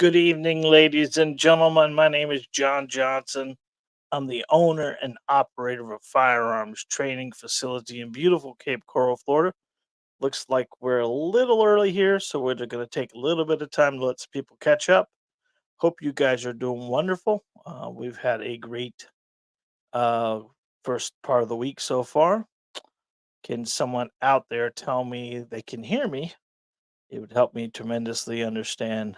Good evening, ladies and gentlemen. My name is John Johnson. I'm the owner and operator of a firearms training facility in beautiful Cape Coral, Florida. Looks like we're a little early here, so we're going to take a little bit of time to let some people catch up. Hope you guys are doing wonderful. We've had a great uh, first part of the week so far. Can someone out there tell me they can hear me? It would help me tremendously understand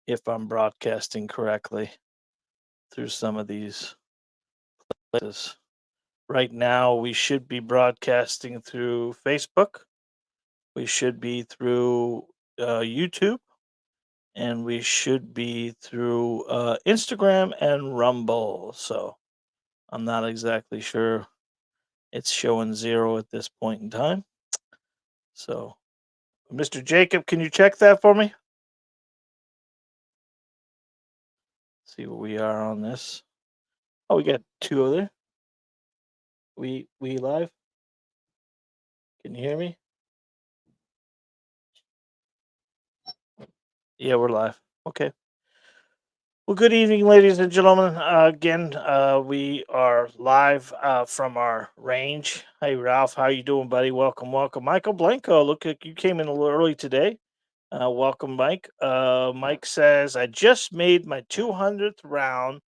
if I'm broadcasting correctly through some of these places. Right now, we should be broadcasting through Facebook. We should be through YouTube, and we should be through Instagram and Rumble. So I'm not exactly sure. It's showing zero at this point in time. So, Mr. Jacob, can you check that for me? See where we are on this. Oh, we got two other. We live. Can you hear me? Yeah, we're live. Okay. Well, good evening, ladies and gentlemen. Again, we are live from our range. Hey, Ralph, how you doing, buddy? Welcome, welcome. Michael Blanco, look like you came in a little early today. Welcome, Mike. Mike says, I just made my 200th round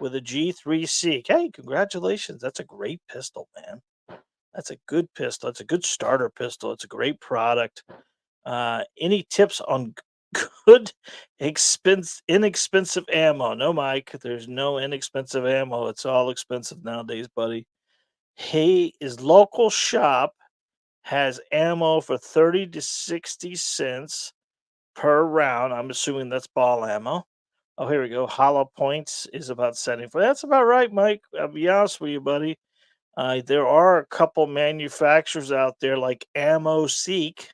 with a G3C. Hey, congratulations. That's a great pistol, man. That's a good pistol. It's a good starter pistol. It's a great product. Any tips on good inexpensive ammo? No, Mike, there's no inexpensive ammo. It's all expensive nowadays, buddy. Hey, his local shop has ammo for 30 to 60 cents per round. I'm assuming that's ball ammo. Oh, here we go. Hollow points is about setting for that's about right, Mike. I'll be honest with you, buddy. There are a couple manufacturers out there like Ammo Seek,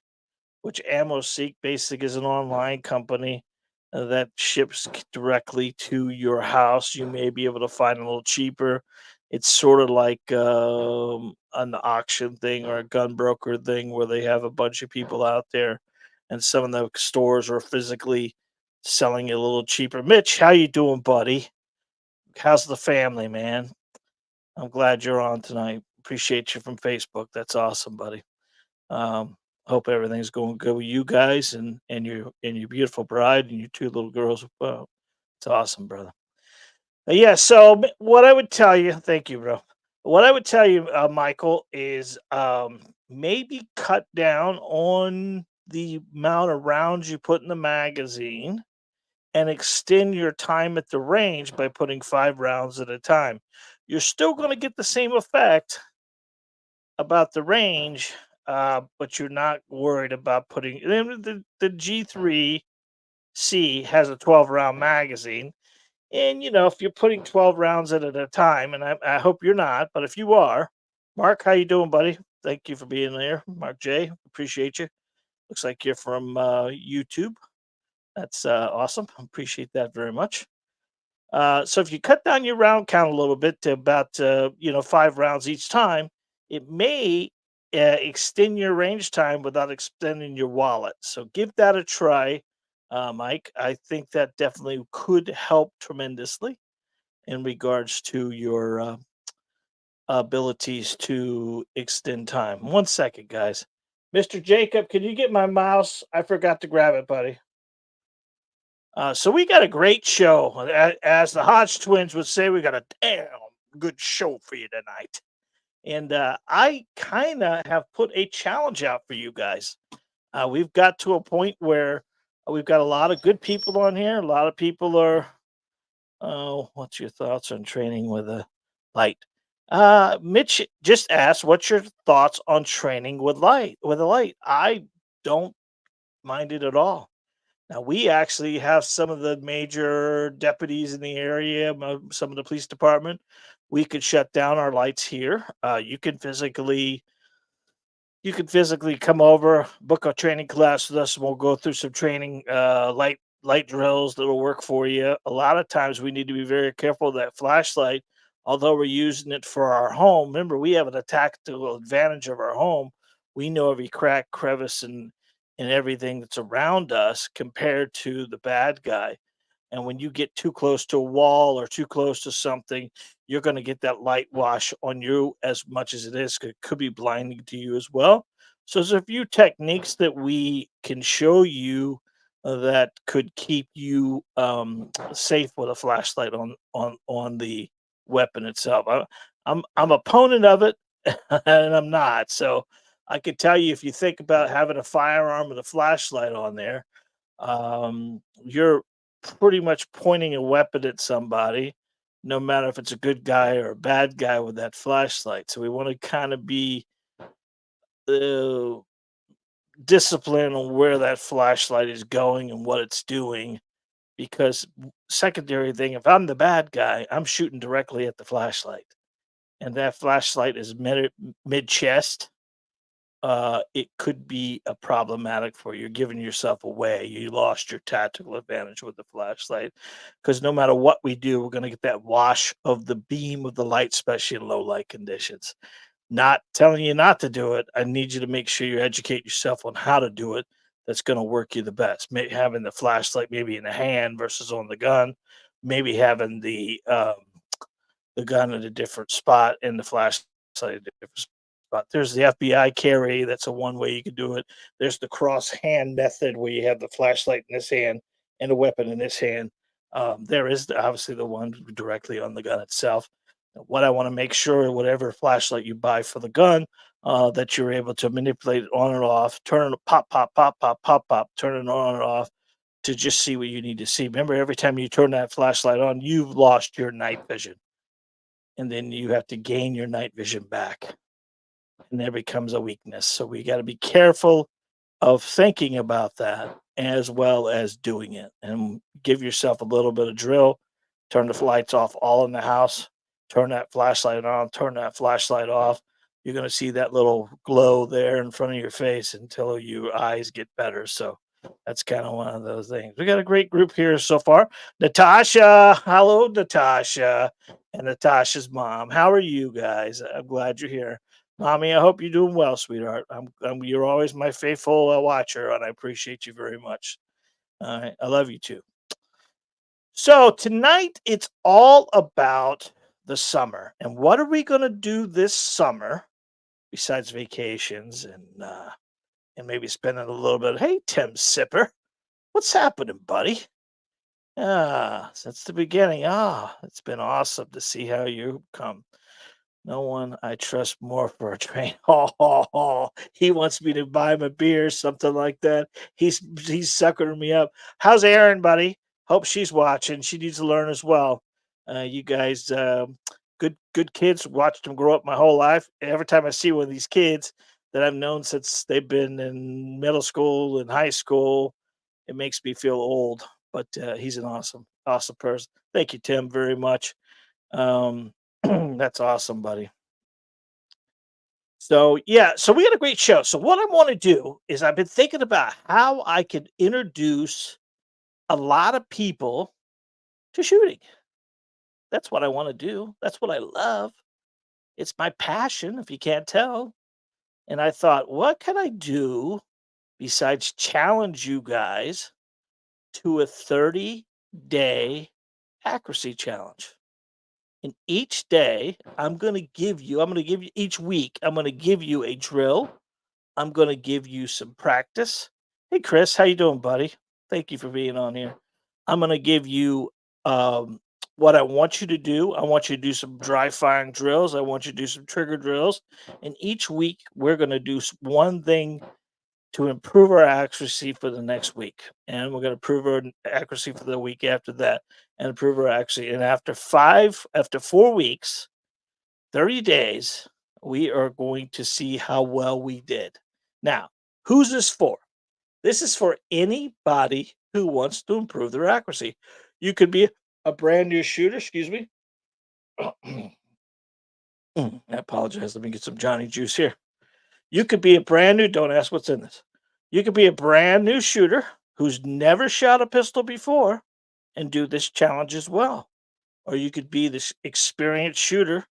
which AmmoSeek Basic is an online company that ships directly to your house. You may be able to find a little cheaper. It's sort of like an auction thing or a gun broker thing where they have a bunch of people out there, and some of the stores are physically selling it a little cheaper. Mitch, how you doing, buddy? How's the family, man? I'm glad you're on tonight. Appreciate you from Facebook. That's awesome, buddy. Um, Hope everything's going good with you guys and your beautiful bride and your two little girls. Well, it's awesome, brother. Yeah. So what I would tell you, thank you, bro. What I would tell you, Michael, is maybe cut down on the amount of rounds you put in the magazine and extend your time at the range by putting 5 rounds at a time. You're still going to get the same effect about the range, but you're not worried about putting the G3C has a 12 round magazine. And, if you're putting 12 rounds in at a time, and I hope you're not, but if you are, Mark, how you doing, buddy? Thank you for being there. Mark J, appreciate you. Looks like you're from YouTube. That's awesome. Appreciate that very much. So if you cut down your round count a little bit to about 5 rounds each time, it may extend your range time without extending your wallet. So give that a try, Mike. I think that definitely could help tremendously in regards to your abilities to extend time. 1 second, guys. Mr. Jacob, can you get my mouse? I forgot to grab it, buddy. So we got a great show. As the Hodge twins would say, we got a damn good show for you tonight. And I kind of have put a challenge out for you guys. We've got to a point where we've got a lot of good people on here. A lot of people are, oh, what's your thoughts on training with a light? Mitch just asked, what's your thoughts on training with a light? I don't mind it at all. Now, we actually have some of the major deputies in the area, some of the police department. We could shut down our lights here. You can physically come over, book a training class with us, and we'll go through some training, light drills that will work for you. A lot of times, we need to be very careful of that flashlight, although we're using it for our home. Remember, we have a tactical advantage of our home. We know every crack, crevice, and everything that's around us compared to the bad guy. And when you get too close to a wall or too close to something, you're going to get that light wash on you as much as it is. It could be blinding to you as well. So there's a few techniques that we can show you that could keep you safe with a flashlight on the weapon itself. I'm opponent of it, and I'm not. So I could tell you, if you think about having a firearm with a flashlight on there, you're pretty much pointing a weapon at somebody, no matter if it's a good guy or a bad guy with that flashlight. So we want to kind of be uh, disciplined on where that flashlight is going and what it's doing. Because secondary thing, if I'm the bad guy, I'm shooting directly at the flashlight, and that flashlight is mid chest. It could be a problematic for you. You're giving yourself away. You lost your tactical advantage with the flashlight, because no matter what we do, we're going to get that wash of the beam of the light, especially in low light conditions. Not telling you not to do it. I need you to make sure you educate yourself on how to do it. That's going to work you the best. Maybe having the flashlight maybe in the hand versus on the gun. Maybe having the gun at a different spot and the flashlight at a different spot. There's the FBI carry. That's a one way you can do it. There's the cross hand method where you have the flashlight in this hand and a weapon in this hand. There is obviously the one directly on the gun itself. What I want to make sure, whatever flashlight you buy for the gun, that you're able to manipulate it on and off, turn it pop, pop, pop, pop, pop, pop, turn it on and off to just see what you need to see. Remember, every time you turn that flashlight on, you've lost your night vision, and then you have to gain your night vision back, and there becomes a weakness. So we got to be careful of thinking about that as well as doing it, and give yourself a little bit of drill. Turn the lights off all in the house. Turn that flashlight on. Turn that flashlight off. You're going to see that little glow there in front of your face until your eyes get better. So that's kind of one of those things. We got a great group here so far. Natasha, hello, Natasha, and Natasha's mom. How are you guys? I'm glad you're here. Mommy, I hope you're doing well, sweetheart. You're always my faithful watcher, and I appreciate you very much. All right, I love you too. So tonight it's all about the summer, and what are we gonna do this summer besides vacations and maybe spending a little bit? Hey, Tim Sipper, what's happening, buddy? Since the beginning. It's been awesome to see how you come. No one I trust more for a train. He wants me to buy him a beer, something like that. He's suckering me up. How's Erin, buddy? Hope she's watching. She needs to learn as well. You guys, good kids. Watched them grow up my whole life. Every time I see one of these kids that I've known since they've been in middle school and high school, it makes me feel old. But he's an awesome person. Thank you, Tim, very much. Um, that's awesome, buddy. So yeah, so we had a great show. So what I want to do is I've been thinking about how I could introduce a lot of people to shooting. That's what I want to do. That's what I love. It's my passion, if you can't tell. And I thought, what can I do besides challenge you guys to a 30-day accuracy challenge? And each day, I'm going to give you each week, I'm going to give you a drill. I'm going to give you some practice. Hey, Chris, how you doing, buddy? Thank you for being on here. I'm going to give you what I want you to do. I want you to do some dry firing drills. I want you to do some trigger drills. And each week, we're going to do one thing to improve our accuracy for the next week. And we're going to improve our accuracy for the week after that and improve our accuracy. And after 4 weeks, 30 days, we are going to see how well we did. Now, who's this for? This is for anybody who wants to improve their accuracy. You could be a brand new shooter, excuse me. I apologize. Let me get some Johnny juice here. You could be a brand new, don't ask what's in this. You could be a brand new shooter who's never shot a pistol before and do this challenge as well. Or you could be this experienced shooter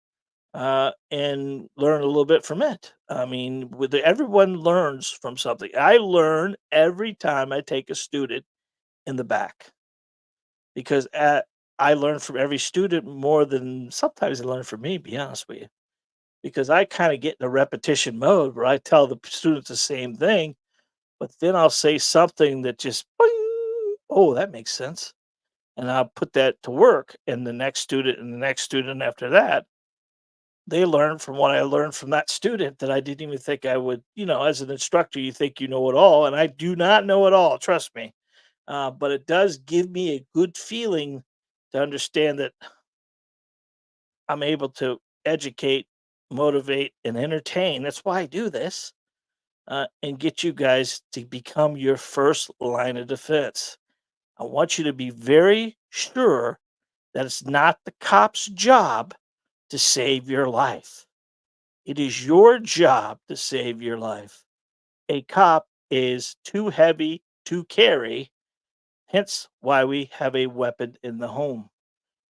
and learn a little bit from it. I mean, everyone learns from something. I learn every time I take a student in the back because I learn from every student more than sometimes they learn from me, be honest with you. Because I kind of get in a repetition mode where I tell the students the same thing, but then I'll say something that just, "Boing." Oh, that makes sense. And I'll put that to work. And the next student and the next student after that, they learn from what I learned from that student that I didn't even think I would. As an instructor, you think you know it all, and I do not know it all, trust me. But it does give me a good feeling to understand that I'm able to educate, motivate, and entertain. That's why I do this, and get you guys to become your first line of defense. I want you to be very sure that it's not the cop's job to save your life. It is your job to save your life. A cop is too heavy to carry, hence why we have a weapon in the home.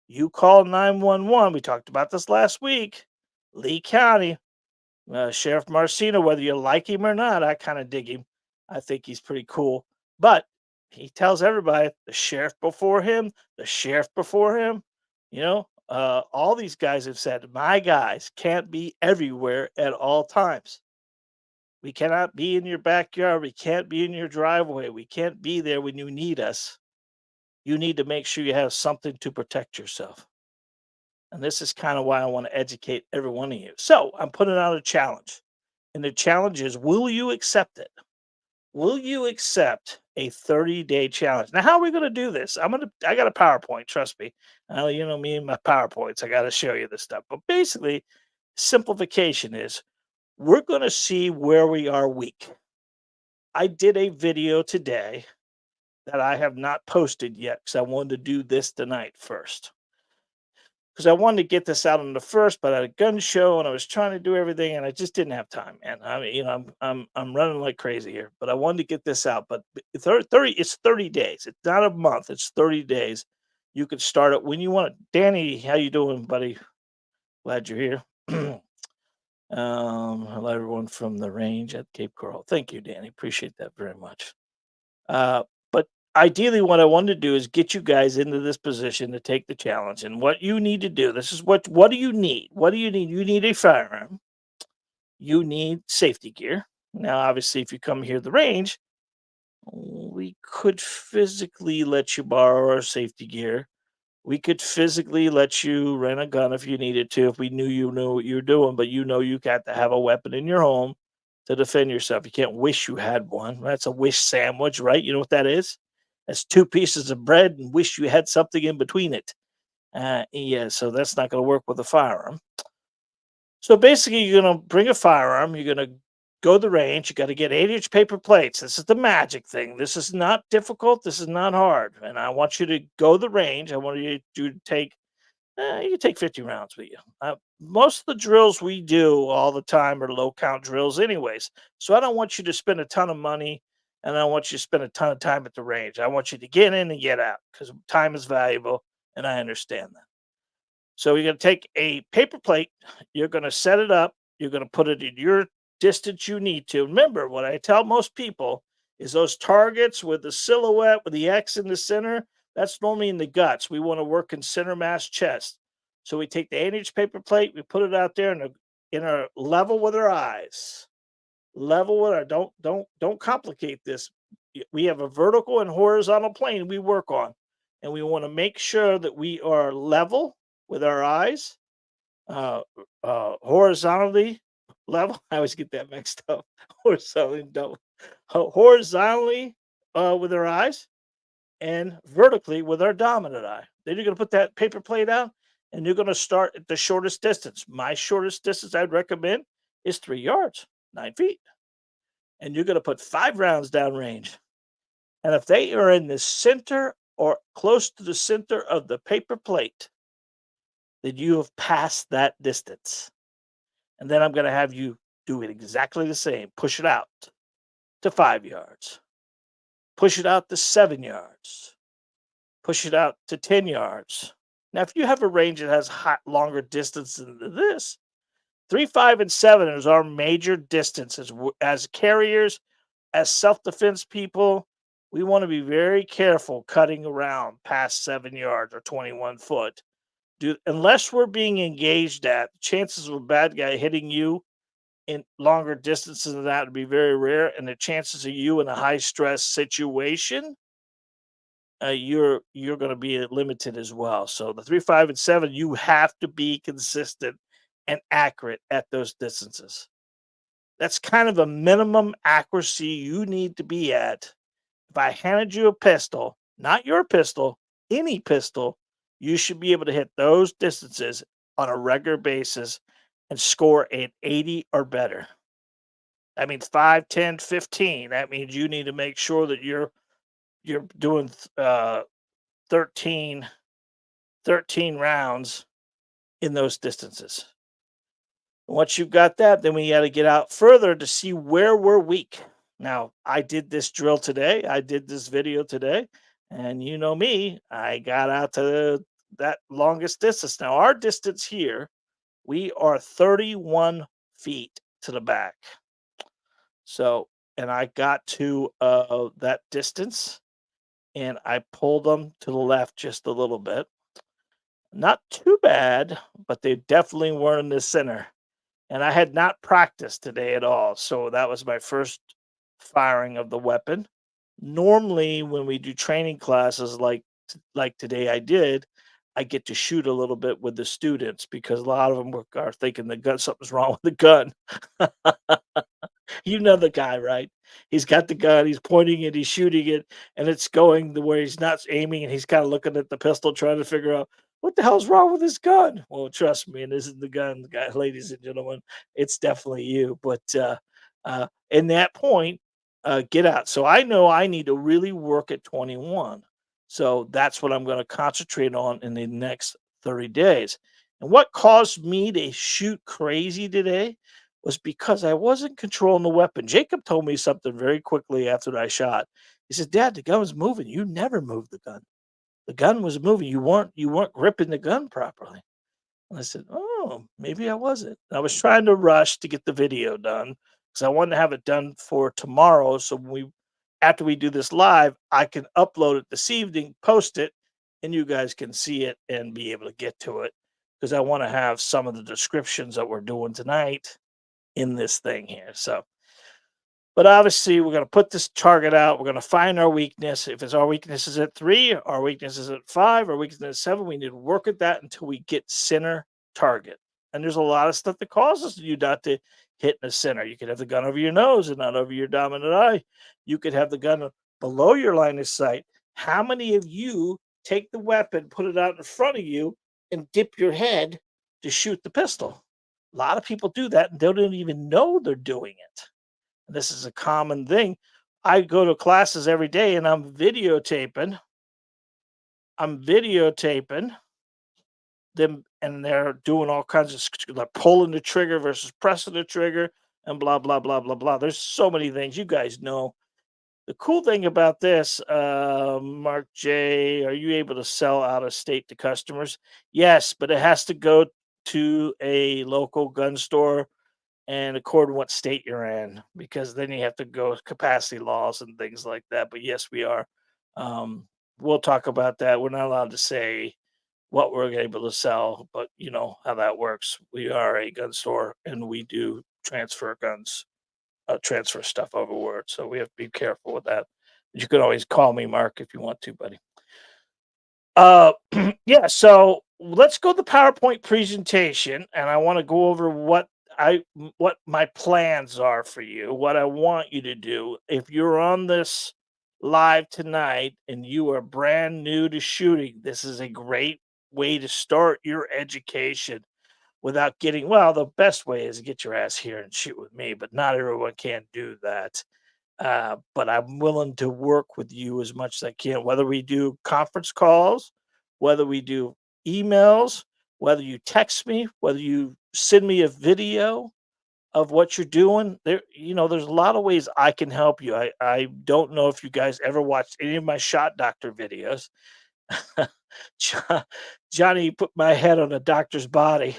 You call 911. We talked about this last week. Lee County, Sheriff Marcino, whether you like him or not, I kind of dig him. I think he's pretty cool. But he tells everybody the sheriff before him, the sheriff before him, all these guys have said, my guys can't be everywhere at all times. We cannot be in your backyard. We can't be in your driveway. We can't be there when you need us. You need to make sure you have something to protect yourself. And this is kind of why I want to educate every one of you. So I'm putting out a challenge. And the challenge is, will you accept it? Will you accept a 30-day challenge? Now, how are we going to do this? I got a PowerPoint, trust me. You know me and my PowerPoints. I got to show you this stuff. But basically, simplification is we're going to see where we are weak. I did a video today that I have not posted yet because I wanted to do this tonight first. Because I wanted to get this out on the first, but at a gun show and I was trying to do everything and I just didn't have time, man. I mean, I'm running like crazy here, but I wanted to get this out. But 30, it's 30 days. It's not a month. It's 30 days. You could start it when you want it. Danny, how you doing, buddy? Glad you're here. Hello, everyone from the range at Cape Coral. Thank you, Danny. Appreciate that very much. But ideally, what I wanted to do is get you guys into this position to take the challenge. And what you need to do, this is what do you need? What do you need? You need a firearm. You need safety gear. Now, obviously, if you come here to the range, we could physically let you borrow our safety gear. We could physically let you rent a gun if you needed to, if we knew you knew what you were doing, but you got to have a weapon in your home to defend yourself. You can't wish you had one. That's a wish sandwich, right? You know what that is? That's two pieces of bread and wish you had something in between it. Yeah, so that's not going to work with a firearm. So basically, you're going to bring a firearm. You're going to go to the range. You got to get 8-inch paper plates. This is the magic thing. This is not difficult. This is not hard. And I want you to go to the range. I want you to take you can take 50 rounds with you. Most of the drills we do all the time are low count drills, anyways. So I don't want you to spend a ton of money and I don't want you to spend a ton of time at the range. I want you to get in and get out because time is valuable and I understand that. So you're going to take a paper plate, you're going to set it up, you're going to put it in your distance you need to. Remember, what I tell most people is those targets with the silhouette with the X in the center, that's normally in the guts. We want to work in center mass chest. So we take the 8-inch paper plate, we put it out there in our level with our eyes. Level with our don't complicate this. We have a vertical and horizontal plane we work on. And we want to make sure that we are level with our eyes, uh, horizontally level. I always get that mixed up. Horizontally, double, horizontally with our eyes, and vertically with our dominant eye. Then you're going to put that paper plate out, and you're going to start at the shortest distance. My shortest distance I'd recommend is 3 yards, 9 feet, and you're going to put 5 rounds downrange. And if they are in the center or close to the center of the paper plate, then you have passed that distance. And then I'm going to have you do it exactly the same. Push it out to 5 yards. Push it out to 7 yards. Push it out to 10 yards. Now, if you have a range that has longer distance than this, 3, 5, and 7 is our major distances. As carriers, as self defense people, we want to be very careful cutting around past 7 yards or 21 foot. Unless we're being engaged at, chances of a bad guy hitting you in longer distances than that would be very rare. And the chances of you in a high stress situation, you're going to be limited as well. So the 3, 5, and 7, you have to be consistent and accurate at those distances. That's kind of a minimum accuracy you need to be at. If I handed you a pistol, not your pistol, any pistol, you should be able to hit those distances on a regular basis and score an 80 or better. That means 5, 10, 15. That means you need to make sure that you're doing 13 13 rounds in those distances. Once you've got that, then we got to get out further to see where we're weak. Now, I did this drill today. I did this video today. And you know me, I got out to that longest distance. Now, our distance here, we are 31 feet to the back. So, and I got to that distance and I pulled them to the left just a little bit. Not too bad, but they definitely weren't in the center. And I had not practiced today at all. So that was my first firing of the weapon. Normally, when we do training classes like today I did, I get to shoot a little bit with the students because a lot of them are thinking the gun something's wrong with the gun. You know the guy, right? He's got the gun, he's pointing it, he's shooting it, and it's going the where he's not aiming, and he's kinda looking at the pistol trying to figure out, "What the hell's wrong with this gun?" Well, trust me, it isn't the gun, guy ladies and gentlemen, it's definitely you, but, in that point, get out. So I know I need to really work at 21. So that's what I'm gonna concentrate on in the next 30 days. And what caused me to shoot crazy today was because I wasn't controlling the weapon. Jacob told me something very quickly after I shot. He said, "Dad, the gun was moving. You never moved the gun. The gun was moving. You weren't gripping the gun properly." And I said, "Oh, maybe I wasn't." I was trying to rush to get the video done because I wanted to have it done for tomorrow. So when after we do this live, I can upload it this evening, post it, and you guys can see it and be able to get to it because I want to have some of the descriptions that we're doing tonight in this thing here. So, but obviously, we're going to put this target out. We're going to find our weakness. If it's our weakness is at 3, our weakness is at 5, our weakness is at 7, we need to work at that until we get center target. And there's a lot of stuff that causes you not to hit in the center. You could have the gun over your nose and not over your dominant eye. You could have the gun below your line of sight. How many of you take the weapon, put it out in front of you, and dip your head to shoot the pistol? A lot of people do that and they don't even know they're doing it. This is a common thing. I go to classes every day and I'm videotaping them and they're doing all kinds of like pulling the trigger versus pressing the trigger and blah blah blah blah blah. There's so many things you guys know. The cool thing about this, Mark J, are you able to sell out of state to customers? Yes, but it has to go to a local gun store and according to what state you're in, because then you have to go with capacity laws and things like that. But yes, we are. We'll talk about that. We're not allowed to say what we're able to sell, but you know how that works. We are a gun store and we do transfer guns, transfer stuff over word. So we have to be careful with that. You can always call me, Mark, if you want to, buddy. Uh, yeah, so let's go to the PowerPoint presentation, and I want to go over what my plans are for you, what I want you to do. If you're on this live tonight and you are brand new to shooting, this is a great way to start your education without getting well, the best way is to get your ass here and shoot with me, but not everyone can do that. But I'm willing to work with you as much as I can, whether we do conference calls, whether we do emails, whether you text me, whether you send me a video of what you're doing. There's a lot of ways I can help you. I don't know if you guys ever watched any of my shot doctor videos. Jo- Johnny put my head on a doctor's body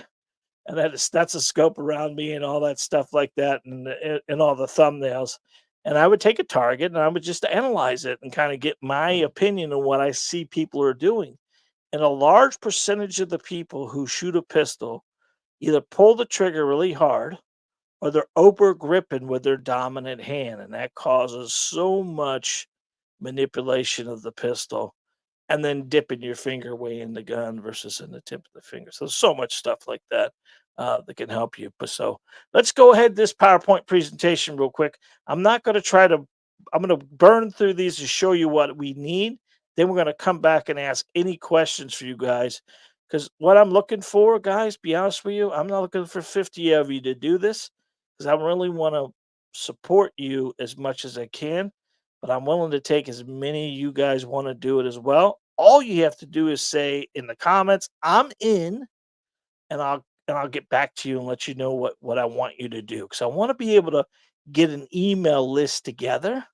and that is that's a scope around me and all that stuff like that, and all the thumbnails. And I would take a target and I would just analyze it and kind of get my opinion on what I see people are doing. And a large percentage of the people who shoot a pistol either pull the trigger really hard or they're over gripping with their dominant hand, and that causes so much manipulation of the pistol, and then dipping your finger way in the gun versus in the tip of the finger. So so much stuff like that that can help you. But so let's go ahead this PowerPoint presentation real quick. I'm not going to try to. I'm going to burn through these to show you what we need. Then we're going to come back and ask any questions for you guys. Because what I'm looking for, guys, be honest with you, I'm not looking for 50 of you to do this because I really want to support you as much as I can, but I'm willing to take as many of you guys want to do it as well. All you have to do is say in the comments, "I'm in," and I'll get back to you and let you know what I want you to do. Because I want to be able to get an email list together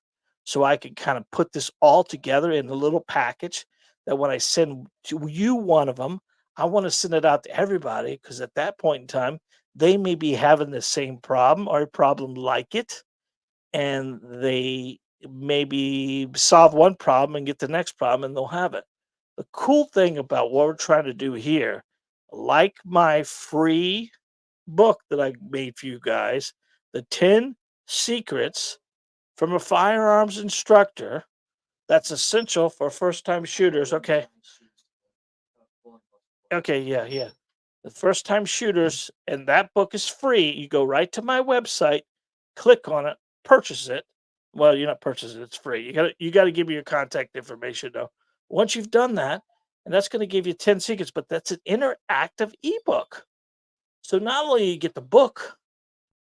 so I can kind of put this all together in a little package that when I send to you one of them, I want to send it out to everybody because at that point in time, they may be having the same problem or a problem like it, and they maybe solve one problem and get the next problem and they'll have it. The cool thing about what we're trying to do here, like my free book that I made for you guys, the 10 secrets from a firearms instructor that's essential for first time shooters. Okay. Okay, yeah, yeah. The first time shooters, and that book is free. You go right to my website, click on it, purchase it. Well, you're not purchasing it, it's free. You gotta give me your contact information though. Once you've done that, and that's gonna give you 10 secrets, but that's an interactive ebook. So not only you get the book,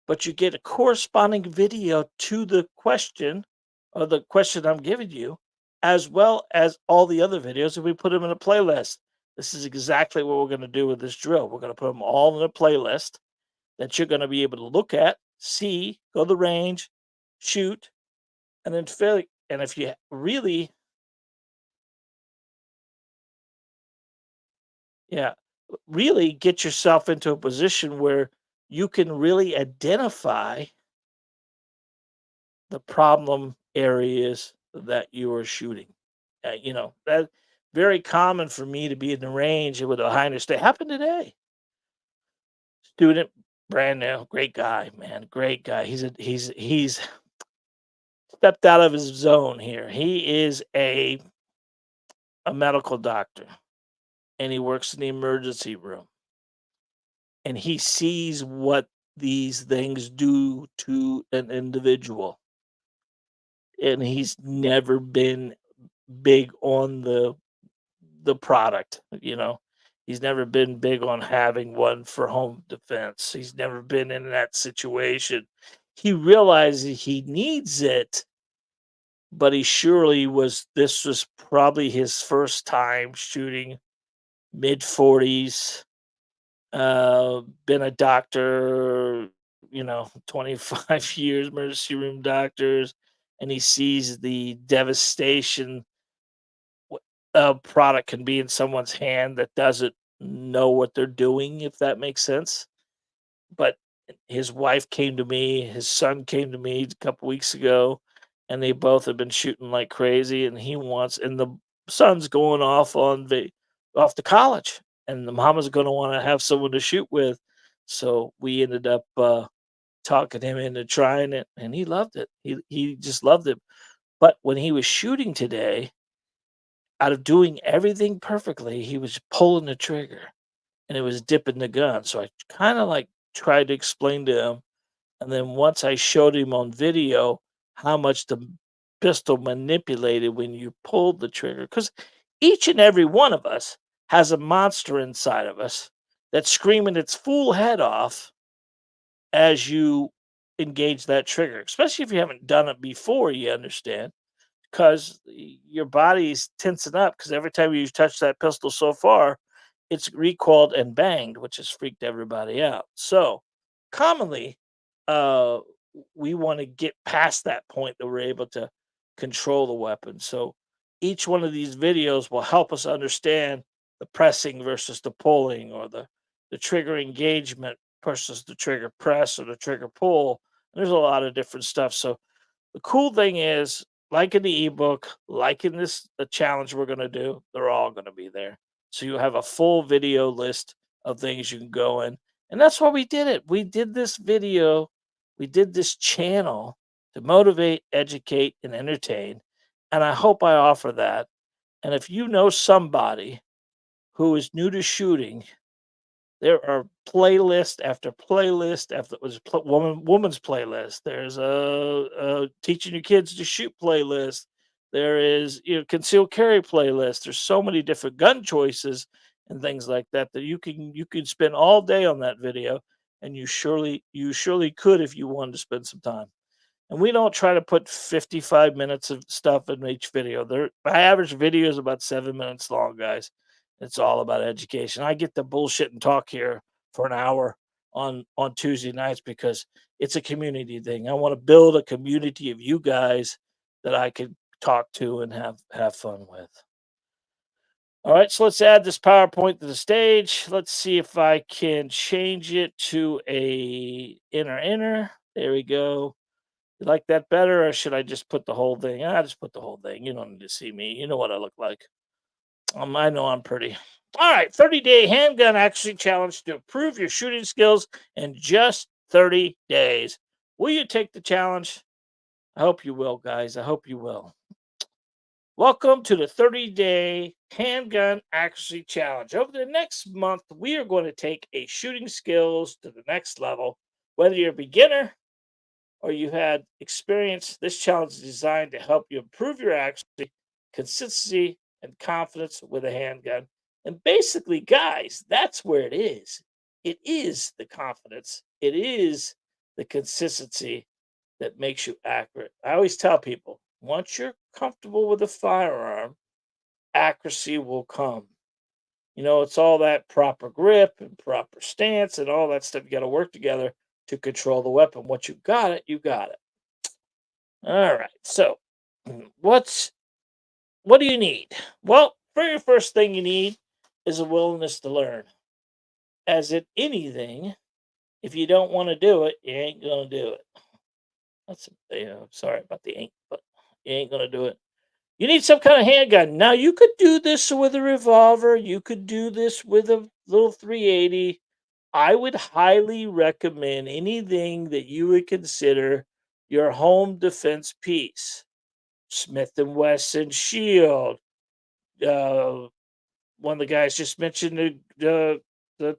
but you get a corresponding video to the question or the question I'm giving you, as well as all the other videos, and we put them in a playlist. This is exactly what we're going to do with this drill. We're going to put them all in a playlist that you're going to be able to look at, see, go to the range, shoot, and then fail. And if you really, yeah, really get yourself into a position where you can really identify the problem areas that you are shooting. That very common for me to be in the range with a high state. Happened today. Student, brand new, great guy, man, great guy. He's stepped out of his zone here. He is a medical doctor, and he works in the emergency room, and he sees what these things do to an individual, and he's never been big on the product, you know? He's never been big on having one for home defense. He's never been in that situation. He realizes he needs it, but he surely was this was probably his first time shooting, mid 40s, been a doctor, 25 years, emergency room doctors, and he sees the devastation a product can be in someone's hand that doesn't know what they're doing, if that makes sense. But his wife came to me, his son came to me a couple weeks ago, and they both have been shooting like crazy. And the son's going off off to college, and the mama's going to want to have someone to shoot with. So we ended up talking him into trying it, and he loved it. He just loved it. But when he was shooting today, out of doing everything perfectly, he was pulling the trigger and it was dipping the gun. So I kind of like tried to explain to him. And then once I showed him on video how much the pistol manipulated when you pulled the trigger, because each and every one of us has a monster inside of us that's screaming its full head off as you engage that trigger, especially if you haven't done it before, you understand. Because your body's tensing up because every time you touch that pistol so far, it's recoiled and banged, which has freaked everybody out. So, commonly, uh, we want to get past that point that we're able to control the weapon. So, each one of these videos will help us understand the pressing versus the pulling, or the the trigger engagement versus the trigger press or the trigger pull. There's a lot of different stuff. So the cool thing is, like in the ebook, like in this the challenge we're gonna do, they're all gonna be there. So you have a full video list of things you can go in. And that's why we did it. We did this video, we did this channel to motivate, educate, and entertain. And I hope I offer that. And if you know somebody who is new to shooting, there are playlist after playlist after was woman's playlist. There's a teaching your kids to shoot playlist. There is concealed carry playlist. There's so many different gun choices and things like that that you can spend all day on that video, and you surely could if you wanted to spend some time. And we don't try to put 55 minutes of stuff in each video. My average video is about 7 minutes long, guys. It's all about education. I get the bullshit and talk here for an hour on Tuesday nights because it's a community thing. I want to build a community of you guys that I could talk to and have fun with. All right, so let's add this PowerPoint to the stage. Let's see if I can change it to a inner. There we go. You like that better, or should I just put the whole thing? I just put the whole thing. You don't need to see me. You know what I look like. I know I'm pretty. All right, 30-day handgun action challenge to improve your shooting skills in just 30 days. Will you take the challenge? I hope you will, guys. I hope you will. Welcome to the 30-day handgun accuracy challenge. Over the next month, we are going to take a shooting skills to the next level. Whether you're a beginner or you had experience, this challenge is designed to help you improve your accuracy, consistency, and confidence with a handgun. And basically, guys, that's where it is. It is the confidence, it is the consistency that makes you accurate. I always tell people once you're comfortable with a firearm, accuracy will come. It's all that proper grip and proper stance and all that stuff. You got to work together to control the weapon. Once you got it, you got it. All right. So, what do you need? Well, very first thing you need is a willingness to learn. As in anything, if you don't want to do it, you ain't gonna do it. That's sorry about the ink, but you ain't gonna do it. You need some kind of handgun. Now you could do this with a revolver. You could do this with a little 380. I would highly recommend anything that you would consider your home defense piece. Smith and Wesson Shield. Uh, One of the guys just mentioned the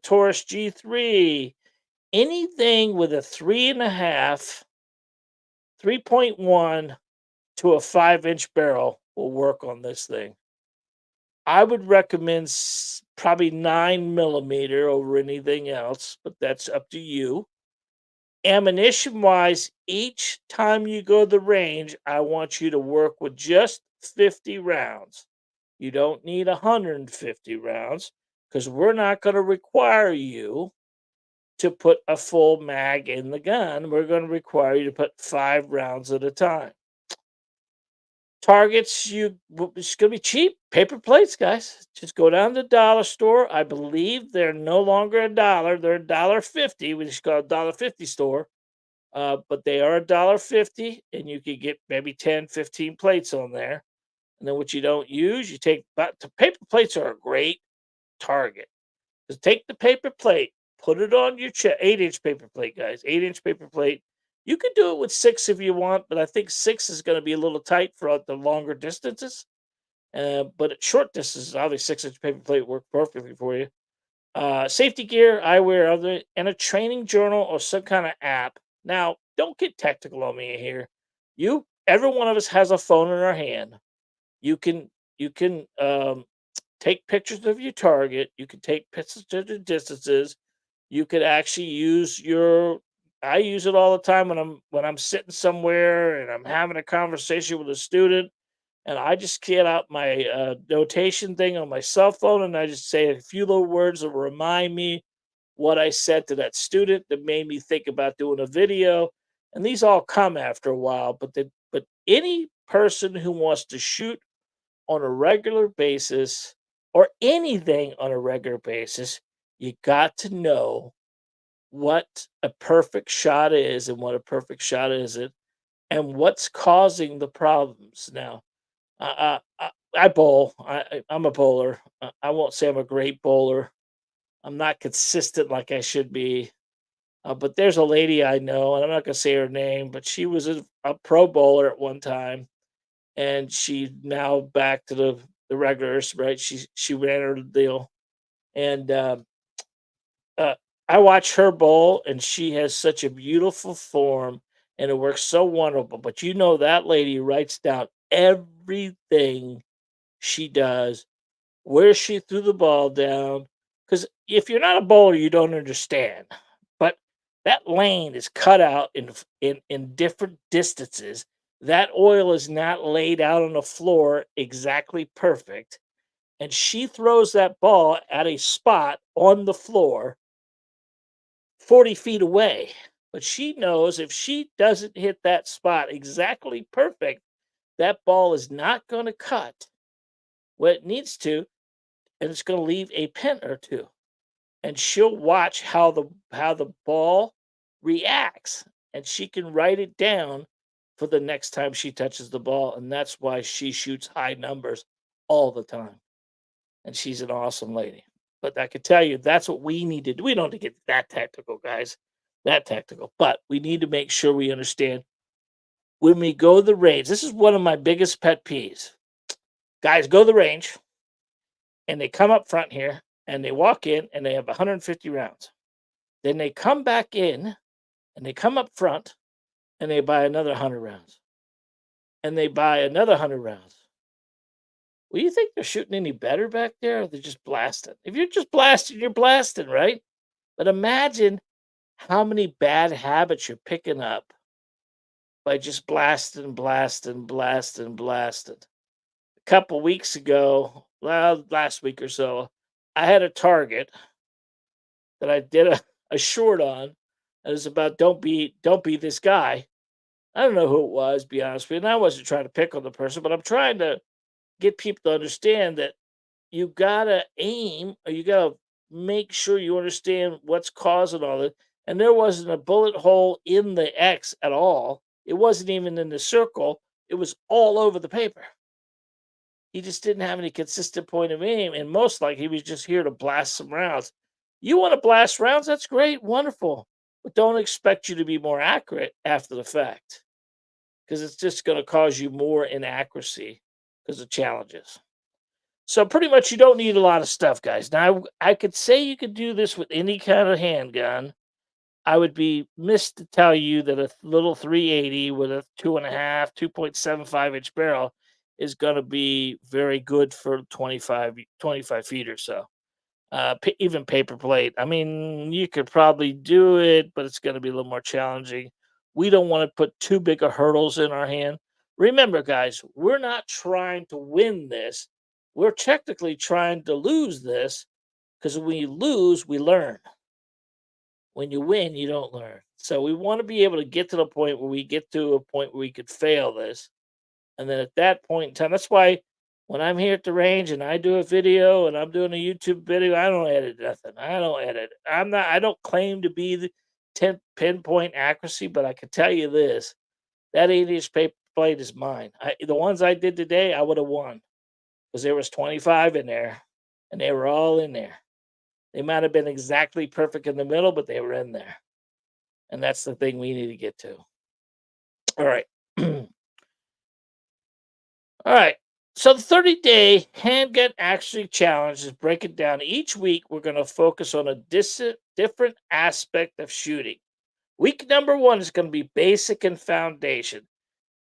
Taurus G3. Anything with a 3.5, 3.1 to a 5-inch barrel will work on this thing. I would recommend probably 9 millimeter over anything else, but that's up to you. Ammunition wise, each time you go to the range, I want you to work with just 50 rounds. You don't need 150 rounds because we're not going to require you to put a full mag in the gun. We're going to require you to put 5 rounds at a time. Targets, it's going to be cheap. Paper plates, guys. Just go down to the dollar store. I believe they're no longer $1. They're $1.50. We just call it $1.50 store. But they are $1.50, and you can get maybe 10, 15 plates on there. And then what you don't use, you take. But the paper plates are a great target. Just take the paper plate, put it on your chest. 8-inch paper plate, guys. 8-inch paper plate. You could do it with 6 if you want, but I think 6 is going to be a little tight for the longer distances. But at short distances, obviously 6-inch paper plate work perfectly for you. Safety gear, eyewear, and a training journal or some kind of app. Now, don't get technical on me here. Every one of us has a phone in our hand. You can take pictures of your target. You can take pictures of the distances. You could actually use your. I use it all the time when I'm sitting somewhere and I'm having a conversation with a student, and I just get out my notation thing on my cell phone, and I just say a few little words that remind me what I said to that student that made me think about doing a video. And these all come after a while, but any person who wants to shoot on a regular basis or anything on a regular basis, You got to know what a perfect shot is and what a perfect shot isn't, and what's causing the problems. Now, I bowl. I'm a bowler. I won't say I'm a great bowler. I'm not consistent like I should be. But there's a lady I know, and I'm not gonna say her name, but she was a pro bowler at one time, and she now back to the regulars, right? She ran her deal, and uh, I watch her bowl, and she has such a beautiful form, and it works so wonderful. But you know that lady writes down everything she does, where she threw the ball down. Because if you're not a bowler, you don't understand. But that lane is cut out in different distances. That oil is not laid out on the floor exactly perfect. And she throws that ball at a spot on the floor 40 feet away. But she knows if she doesn't hit that spot exactly perfect, that ball is not going to cut what it needs to, and it's going to leave a pin or two. And she'll watch how the ball reacts, and she can write it down for the next time she touches the ball, and that's why she shoots high numbers all the time. And she's an awesome lady. But I can tell you that's what we need to do. We don't need to get that tactical, guys. That tactical. But we need to make sure we understand when we go to the range. This is one of my biggest pet peeves. Guys go to the range and they come up front here and they walk in and they have 150 rounds. Then they come back in and they come up front and they buy another 100 rounds. And they buy another 100 rounds. Well, you think they're shooting any better back there, or they're just blasting? If you're just blasting, you're blasting, right? But imagine how many bad habits you're picking up by just blasting, blasting, blasting, blasting. A couple weeks ago, well, last week or so, I had a target that I did a short on. And it was about don't be this guy. I don't know who it was, be honest with you. And I wasn't trying to pick on the person, but I'm trying to get people to understand that you gotta aim or you gotta make sure you understand what's causing all this. And there wasn't a bullet hole in the X at all. It wasn't even in the circle. It was all over the paper. He just didn't have any consistent point of aim, and most likely he was just here to blast some rounds. You want to blast rounds? That's great, wonderful, but don't expect you to be more accurate after the fact, because it's just going to cause you more inaccuracy because of challenges. So pretty much, you don't need a lot of stuff, guys. Now, I could say you could do this with any kind of handgun. I would be missed to tell you that a little 380 with a 2.75 inch barrel is going to be very good for 25 feet or so. Even paper plate. I mean, you could probably do it, but it's going to be a little more challenging. We don't want to put too big of hurdles in our hand. Remember, guys, we're not trying to win this. We're technically trying to lose this because when you lose, we learn. When you win, you don't learn. So we want to be able to get to the point where we get to a point where we could fail this. And then at that point in time, that's why when I'm here at the range and I do a video and I'm doing a YouTube video, I don't edit nothing. I don't edit. I don't claim to be the 10 pinpoint accuracy, but I can tell you this, that 8-inch paper plate is mine. The ones I did today, I would have won because there was 25 in there and they were all in there. They might have been exactly perfect in the middle, but they were in there. And that's the thing we need to get to. All right. All right. So the 30-day handgun actually challenge is breaking down. Each week, we're going to focus on a different aspect of shooting. Week number 1 is going to be basic and foundation.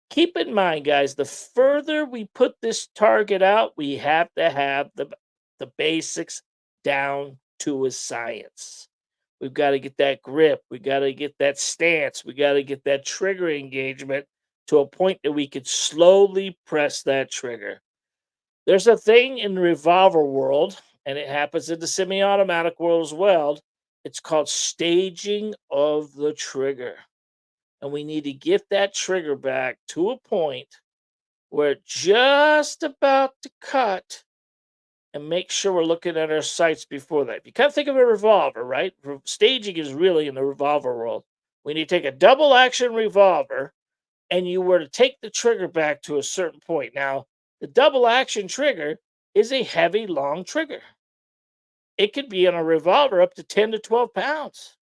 Keep in mind, guys, the further we put this target out, we have to have the basics down to a science. We've got to get that grip. We got to get that stance. We got to get that trigger engagement to a point that we could slowly press that trigger. There's a thing in the revolver world, and it happens in the semi-automatic world as well. It's called staging of the trigger. And we need to get that trigger back to a point where it's just about to cut, and make sure we're looking at our sights before that. You kind of think of a revolver, right? Staging is really in the revolver world. When you take a double action revolver and you were to take the trigger back to a certain point. Now, the double action trigger is a heavy, long trigger. It could be on a revolver up to 10 to 12 pounds.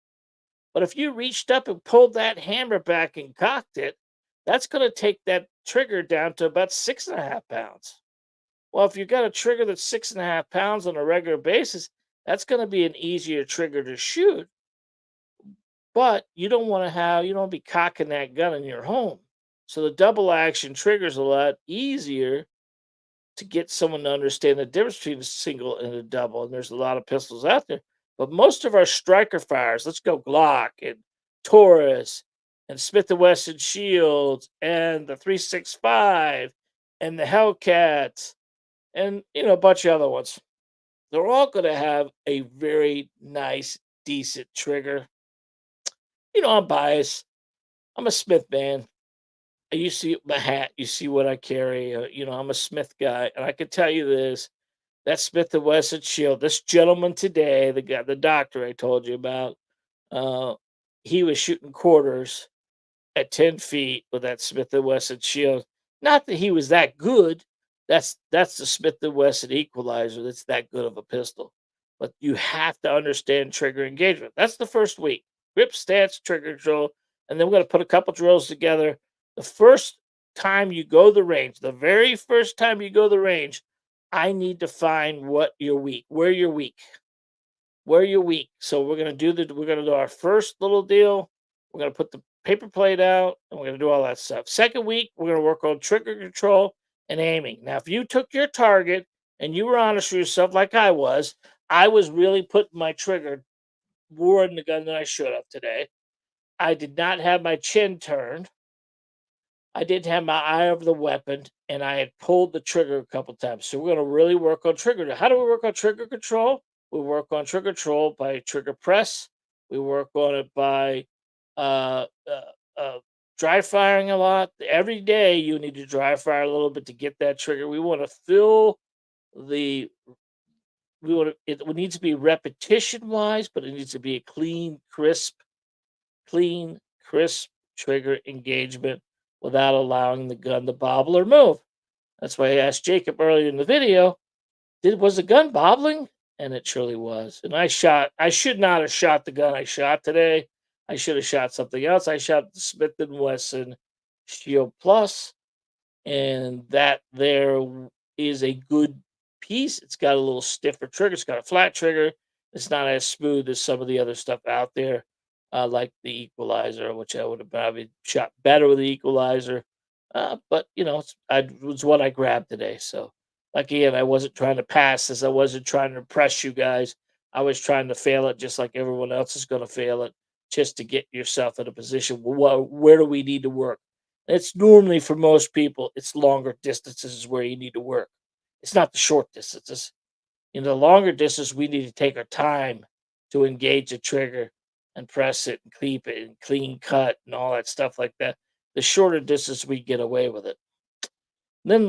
But if you reached up and pulled that hammer back and cocked it, that's going to take that trigger down to about 6.5 pounds. Well, if you've got a trigger that's 6.5 pounds on a regular basis, that's going to be an easier trigger to shoot. But you don't be cocking that gun in your home. So the double action trigger is a lot easier to get someone to understand the difference between a single and a double. And there's a lot of pistols out there. But most of our striker fires, let's go Glock and Taurus and Smith& Wesson Shields and the 365 and the Hellcats and a bunch of other ones. They're all going to have a very nice, decent trigger. I'm biased. I'm a Smith man. You see my hat, you see what I carry. I'm a Smith guy, and I can tell you this: that Smith& Wesson Shield. This gentleman today, the guy, the doctor I told you about, uh, he was shooting quarters at 10 feet with that Smith& Wesson Shield. Not that he was that good. That's the Smith& Wesson Equalizer. That's that good of a pistol. But you have to understand trigger engagement. That's the first week. Grip, stance, trigger control, and then we're going to put a couple drills together. The first time you go the range, the very first time you go the range, I need to find what you're weak, where you're weak, where you're weak. So we're gonna do our first little deal. We're gonna put the paper plate out, and we're gonna do all that stuff. Second week, we're gonna work on trigger control and aiming. Now, if you took your target and you were honest with yourself, like I was really putting my trigger more in the gun than I should have today. I did not have my chin turned. I didn't have my eye over the weapon, and I had pulled the trigger a couple times. So we're going to really work on trigger. How do we work on trigger control? We work on trigger control by trigger press. We work on it by uh, dry firing a lot. Every day you need to dry fire a little bit to get that trigger. We want to fill the. We want to. It needs to be repetition wise, but it needs to be a clean, crisp trigger engagement without allowing the gun to bobble or move. That's why I asked Jacob earlier in the video, was the gun bobbling? And it surely was. And I should not have shot the gun I shot today. I should have shot something else. I shot the Smith& Wesson Shield Plus, and that there is a good piece. It's got a little stiffer trigger. It's got a flat trigger. It's not as smooth as some of the other stuff out there, like the Equalizer, which I would have probably shot better with the Equalizer. But it was what I grabbed today. So, like again, I wasn't trying to pass this. I wasn't trying to impress you guys. I was trying to fail it, just like everyone else is going to fail it, just to get yourself in a position. Where do we need to work? It's normally for most people, it's longer distances is where you need to work. It's not the short distances. In the longer distance, we need to take our time to engage the trigger and press it and keep it and clean cut and all that stuff like that. The shorter distance, we get away with it. Then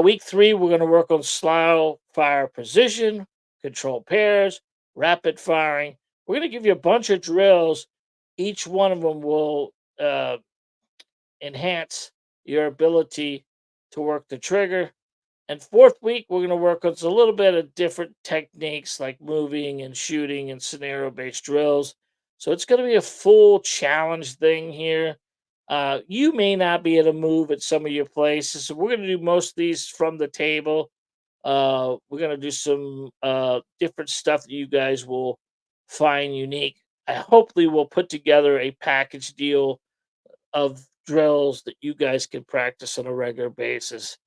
week 3, we're going to work on style, fire precision, control pairs, rapid firing. We're going to give you a bunch of drills. Each one of them will enhance your ability to work the trigger. And fourth week, we're going to work on a little bit of different techniques like moving and shooting and scenario based drills. So it's going to be a full challenge thing here. You may not be able to move at some of your places. So we're going to do most of these from the table. We're going to do some different stuff that you guys will find unique. I hopefully will put together a package deal of drills that you guys can practice on a regular basis.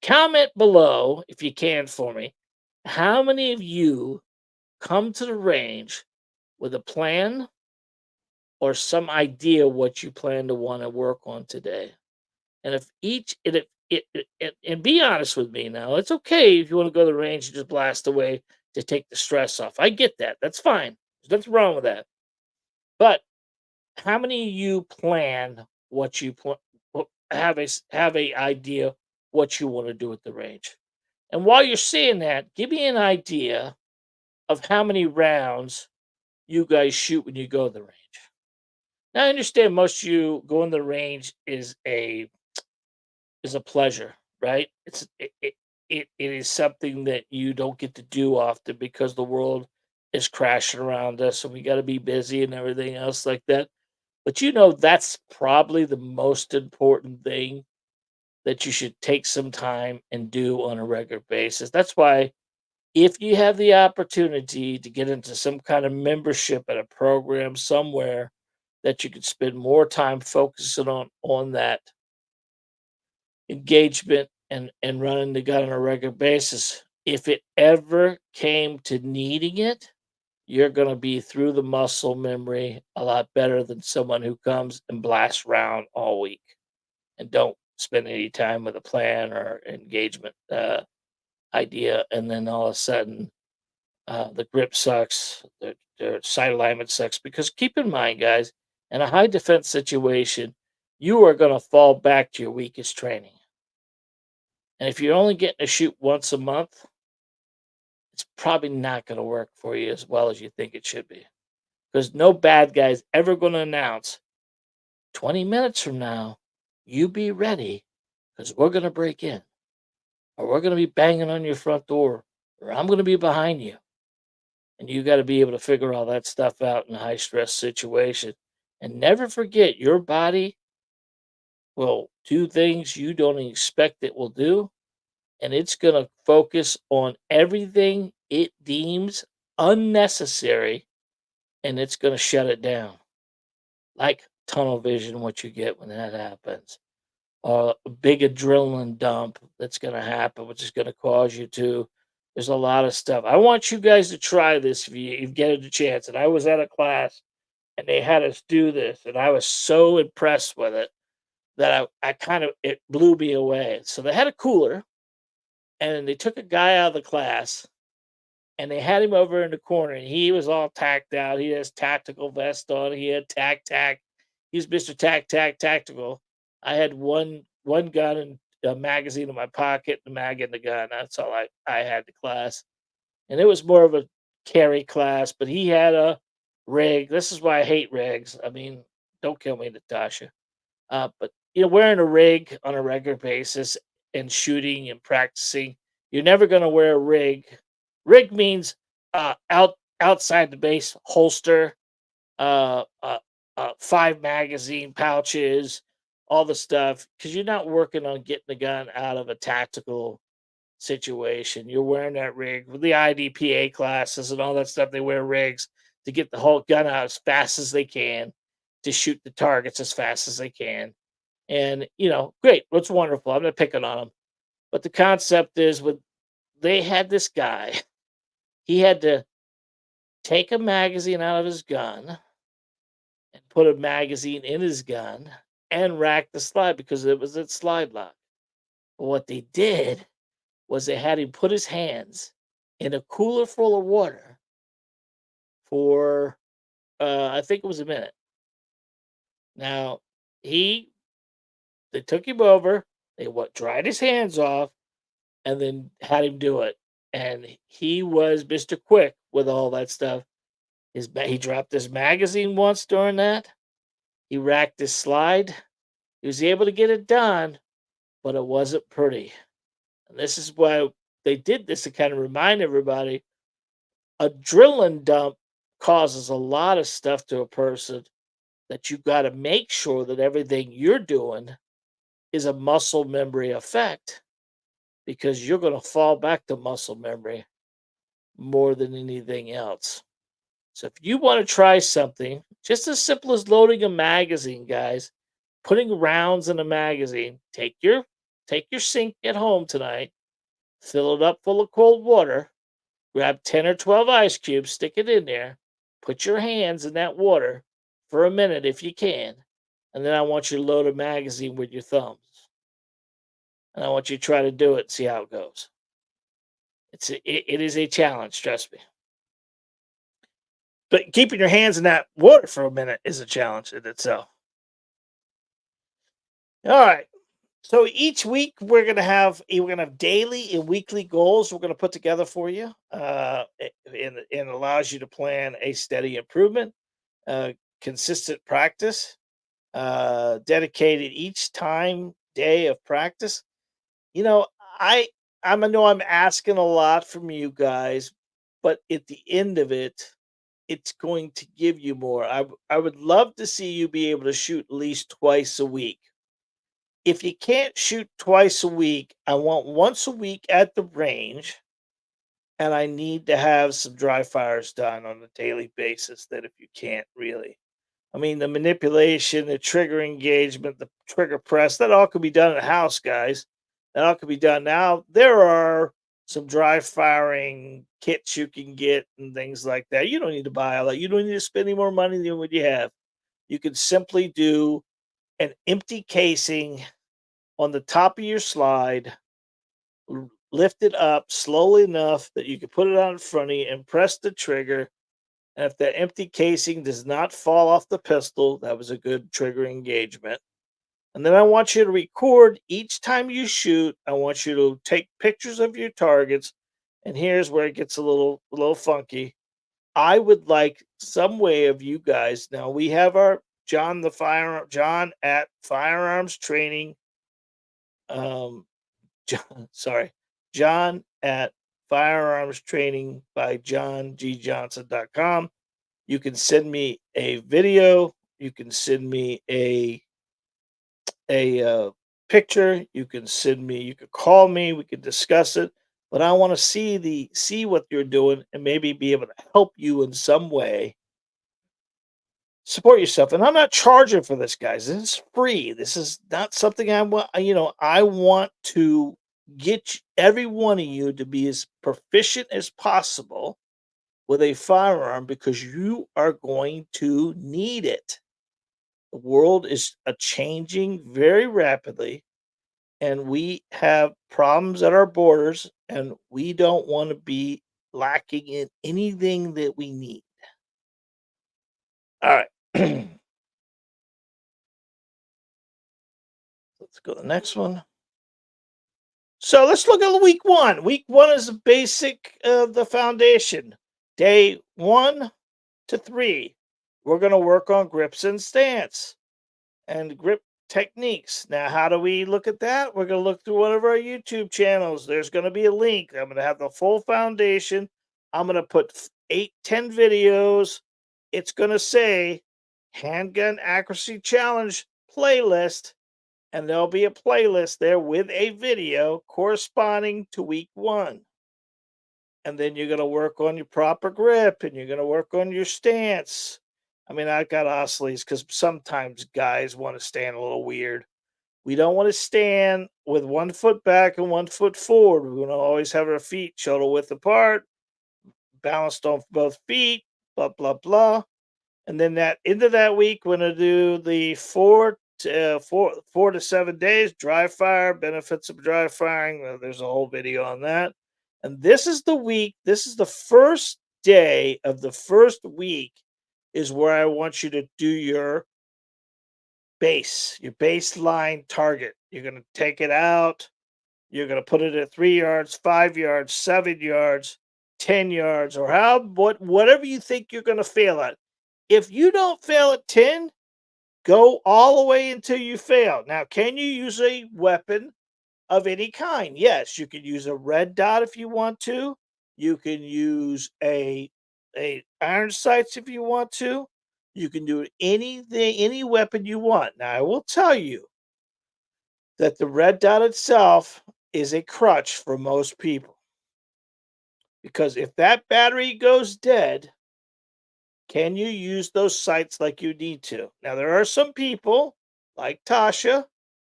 Comment below, if you can for me, how many of you come to the range with a plan or some idea what you plan to want to work on today? And if each and be honest with me now, it's okay if you want to go to the range and just blast away to take the stress off. I get that. That's fine. There's nothing wrong with that. But how many of you plan what you have a idea what you want to do at the range? And while you're seeing that, give me an idea of how many rounds you guys shoot when you go to the range. Now, I understand most of you going to the range is a pleasure, right? It is something that you don't get to do often because the world is crashing around us and we got to be busy and everything else like that. But that's probably the most important thing that you should take some time and do on a regular basis. That's why if you have the opportunity to get into some kind of membership at a program somewhere that you could spend more time focusing on that engagement and running the gun on a regular basis, if it ever came to needing it, you're going to be through the muscle memory a lot better than someone who comes and blasts around all week and don't spend any time with a plan or engagement idea, and then all of a sudden the grip sucks, the sight alignment sucks. Because keep in mind, guys, in a high defense situation, you are going to fall back to your weakest training. And if you're only getting to shoot once a month, it's probably not going to work for you as well as you think it should be. Because no bad guy's ever going to announce 20 minutes from now, you be ready because we're going to break in, or we're going to be banging on your front door, or I'm going to be behind you. And you got to be able to figure all that stuff out in a high stress situation. And never forget, your body will do things you don't expect it will do. And it's going to focus on everything it deems unnecessary, and it's going to shut it down. Like tunnel vision, what you get when that happens, or a big adrenaline dump that's going to happen, which is going to cause you to. There's a lot of stuff. I want you guys to try this if you get a chance. And I was at a class and they had us do this, and I was so impressed with it that I kind of it blew me away. So they had a cooler, and they took a guy out of the class, and they had him over in the corner, and he was all tacked out. He has tactical vest on. He had tack. He's Mr. Tactical. I had one gun and a magazine in my pocket, the mag in the gun. That's all I had the class, and it was more of a carry class. But he had a rig. This is why I hate rigs. I mean, don't kill me, Natasha. But wearing a rig on a regular basis and shooting and practicing, you're never going to wear a rig. Rig means outside the base holster, uh, uh, 5 magazine pouches, all the stuff, because you're not working on getting the gun out of a tactical situation. You're wearing that rig with the IDPA classes and all that stuff. They wear rigs to get the whole gun out as fast as they can, to shoot the targets as fast as they can. And great, that's wonderful. I'm not picking on them, but the concept is, with they had this guy, he had to take a magazine out of his gun and put a magazine in his gun and rack the slide because it was a slide lock. But what they did was they had him put his hands in a cooler full of water for I think it was a minute. Now he they took him over, they dried his hands off, and then had him do it. And he was Mr. Quick with all that stuff. He dropped his magazine once during that. He racked his slide. He was able to get it done, but it wasn't pretty. And this is why they did this, to kind of remind everybody, adrenaline dump causes a lot of stuff to a person, that you got to make sure that everything you're doing is a muscle memory effect, because you're going to fall back to muscle memory more than anything else. So if you want to try something just as simple as loading a magazine, guys, putting rounds in a magazine, take your sink at home tonight, fill it up full of cold water, grab 10 or 12 ice cubes, stick it in there, put your hands in that water for a minute if you can, and then I want you to load a magazine with your thumbs. And I want you to try to do it and see how it goes. It is a challenge, trust me. But keeping your hands in that water for a minute is a challenge in itself. All right. So each week we're gonna have daily and weekly goals we're gonna put together for you. And allows you to plan a steady improvement, consistent practice, dedicated each time day of practice. You know, I I know I'm asking a lot from you guys, but at the end of it, it's going to give you more. I would love to see you be able to shoot at least twice a week. If you can't shoot twice a week, I want once a week at the range, and I need to have some dry fires done on a daily basis. That if you can't really, I mean, the manipulation, the trigger engagement, the trigger press, that all could be done at house, guys. That all could be done. Now, there are some dry firing kits you can get and things like that. You don't need to buy all that. You don't need to spend any more money than what you have. You can simply do an empty casing on the top of your slide, lift it up slowly enough that you can put it out in front of you and press the trigger. And if the empty casing does not fall off the pistol, that was a good trigger engagement. And then I want you to record each time you shoot. I want you to take pictures of your targets. And here's where it gets a little funky. I would like some way of you guys. Now we have our John at Firearms Training. Um, sorry, John at Firearms Training by JohnGJohnson.com. You can send me a video. You can send me a picture. You can send me. You could call me. We could discuss it. But I want to see what you're doing and maybe be able to help you in some way. Support yourself, and I'm not charging for this, guys. This is free. This is not something I want. I want to get every one of you to be as proficient as possible with a firearm because you are going to need it. The world is changing very rapidly, and we have problems at our borders, and we don't want to be lacking in anything that we need. All right. Let's go to the next one. So let's look at week one. Week one is the basic of the foundation. Day 1 to 3, we're going to work on grips and stance and grip techniques. Now, how do we look at that? We're going to look through one of our YouTube channels. There's going to be a link. I'm going to have the full foundation. I'm going to put 8, 10 videos. It's going to say Handgun Accuracy Challenge playlist, and there'll be a playlist there with a video corresponding to week one. And then you're going to work on your proper grip and you're going to work on your stance. I mean, I got oscillates because sometimes guys want to stand a little weird. We don't want to stand with 1 foot back and 1 foot forward. We want to always have our feet shoulder width apart, balanced on both feet, blah, blah, blah. And then that into that week, we're gonna do the 4 to 7 days dry fire, benefits of dry firing. There's a whole video on that. And this is the week. This is the first day of the first week, is where I want you to do your baseline target. You're gonna take it out. You're gonna put it at 3 yards, 5 yards, 7 yards, 10 yards, or whatever you think you're gonna fail at. If you don't fail at 10, go all the way until you fail. Now, can you use a weapon of any kind? Yes, you can use a red dot if you want to. You can use a iron sights if you want to. You can do anything, any weapon you want. Now, I will tell you that the red dot itself is a crutch for most people because if that battery goes dead, can you use those sights like you need to? Now, there are some people like Tasha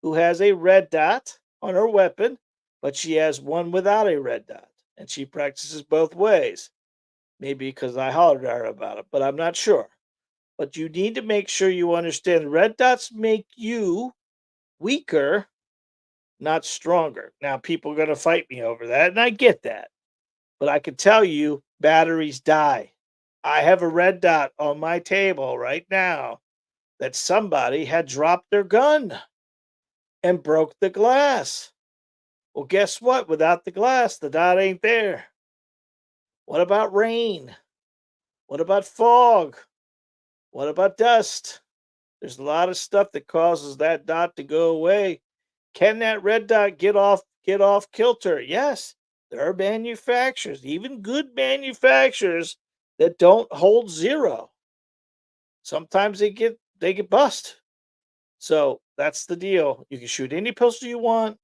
who has a red dot on her weapon, but she has one without a red dot, and she practices both ways. Maybe because I hollered at her about it, but I'm not sure. But you need to make sure you understand red dots make you weaker, not stronger. Now, people are going to fight me over that, and I get that. But I can tell you, batteries die. I have a red dot on my table right now that somebody had dropped their gun and broke the glass. Well, guess what? Without the glass, the dot ain't there. What about rain? What about fog? What about dust? There's a lot of stuff that causes that dot to go away. Can that red dot get off kilter? Yes. There are manufacturers, even good manufacturers, that don't hold zero. Sometimes they get bust. So that's the deal. You can shoot any pistol you want.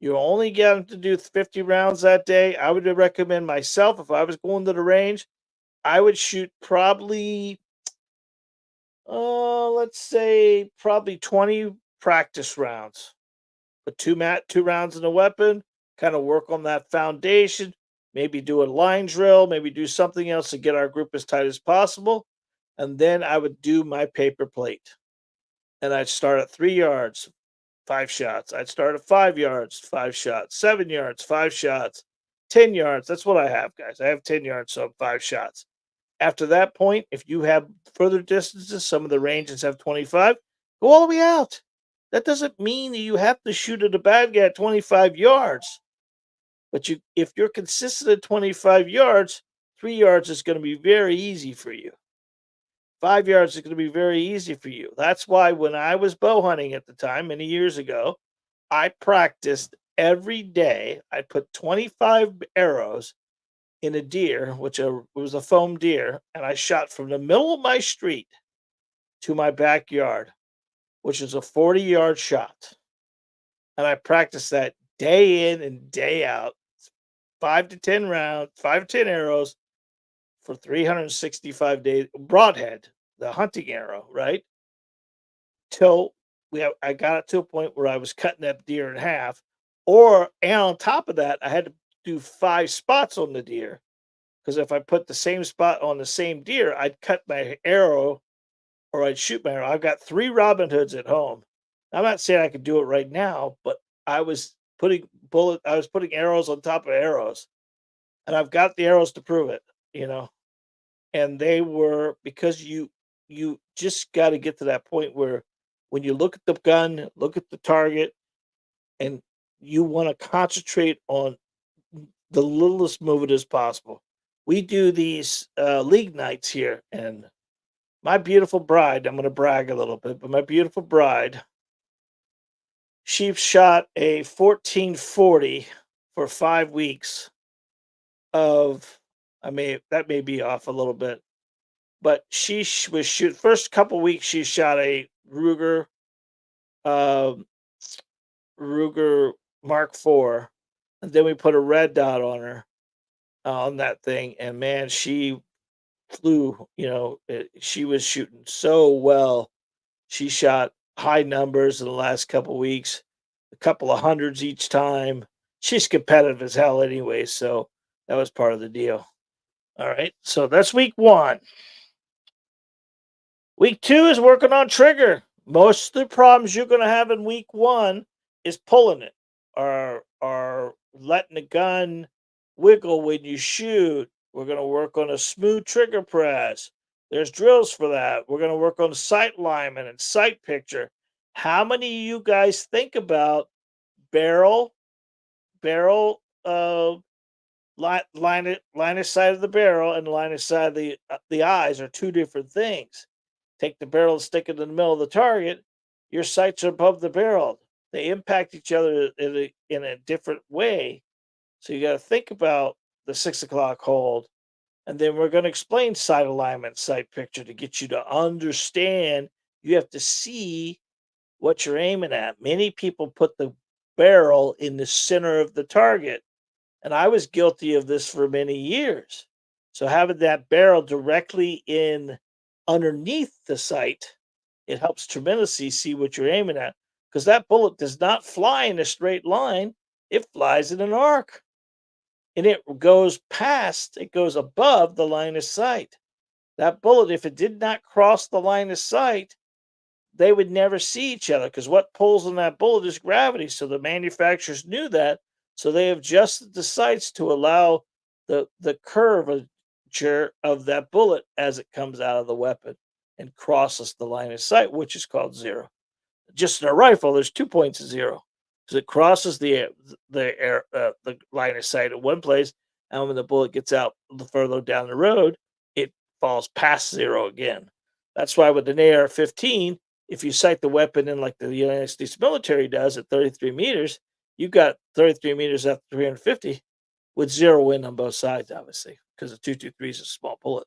You only get them to do 50 rounds that day. I would recommend myself if I was going to the range, I would shoot probably, let's say, probably 20 practice rounds. Put two rounds in the weapon, kind of work on that foundation, maybe do a line drill, maybe do something else to get our group as tight as possible. And then I would do my paper plate. And I'd start at 3 yards, 5 shots. I'd start at 5 yards, 5 shots, 7 yards, 5 shots, 10 yards. That's what I have, guys. I have 10 yards, so 5 shots. After that point, if you have further distances, some of the ranges have 25, go all the way out. That doesn't mean that you have to shoot at a bad guy at 25 yards. But if you're consistent at 25 yards, 3 yards is going to be very easy for you. 5 yards is going to be very easy for you. That's why when I was bow hunting at the time, many years ago, I practiced every day. I put 25 arrows in a deer, which was a foam deer, and I shot from the middle of my street to my backyard, which is a 40-yard shot. And I practiced that day in and day out, 5 to 10 rounds, 5 to 10 arrows for 365 days. Broadhead, the hunting arrow, right? Till I got it to a point where I was cutting that deer in half. And on top of that, I had to do 5 spots on the deer. Because if I put the same spot on the same deer, I'd cut my arrow or I'd shoot my arrow. I've got 3 Robin Hoods at home. I'm not saying I could do it right now, but I was putting arrows on top of arrows, and I've got the arrows to prove it, you know. And they were because you just got to get to that point where when you look at the gun, look at the target, and you want to concentrate on the littlest movement as possible. We do these league nights here, and my beautiful bride, I'm going to brag a little bit, but my beautiful bride, she shot a 1440 for 5 weeks of, that may be off a little bit, but was shoot first couple weeks she shot a um, Ruger Mark IV, and then we put a red dot on her on that thing, and man, she flew. She was shooting so well. She shot high numbers in the last couple weeks, a couple of hundreds each time. She's competitive as hell anyway, so that was part of the deal. All right, so that's week one. Week two is working on trigger. Most of the problems you're going to have in week one is pulling it or letting the gun wiggle when you shoot. We're going to work on a smooth trigger press. There's drills for that. We're going to work on sight alignment and sight picture. How many of you guys think about barrel, barrel, line of sight of the barrel and line of sight of the eyes are two different things. Take the barrel and stick it in the middle of the target. Your sights are above the barrel. They impact each other in a different way. So you got to think about the 6 o'clock hold. And then we're going to explain sight alignment, sight picture to get you to understand. You have to see what you're aiming at. Many people put the barrel in the center of the target. And I was guilty of this for many years. So having that barrel directly in underneath the sight, it helps tremendously see what you're aiming at. Because that bullet does not fly in a straight line, it flies in an arc. And it goes above the line of sight. That bullet, if it did not cross the line of sight, they would never see each other because what pulls on that bullet is gravity. So the manufacturers knew that. So they adjusted the sights to allow the curvature of that bullet as it comes out of the weapon and crosses the line of sight, which is called zero. Just in a rifle, there's 2 points of 0 because it crosses the line of sight at one place, and when the bullet gets out the further down the road, it falls past 0 again. That's why with an AR-15, if you sight the weapon in like the United States military does at 33 meters, you've got 33 meters after 350 with 0 wind on both sides, obviously, because the 223 is a small bullet.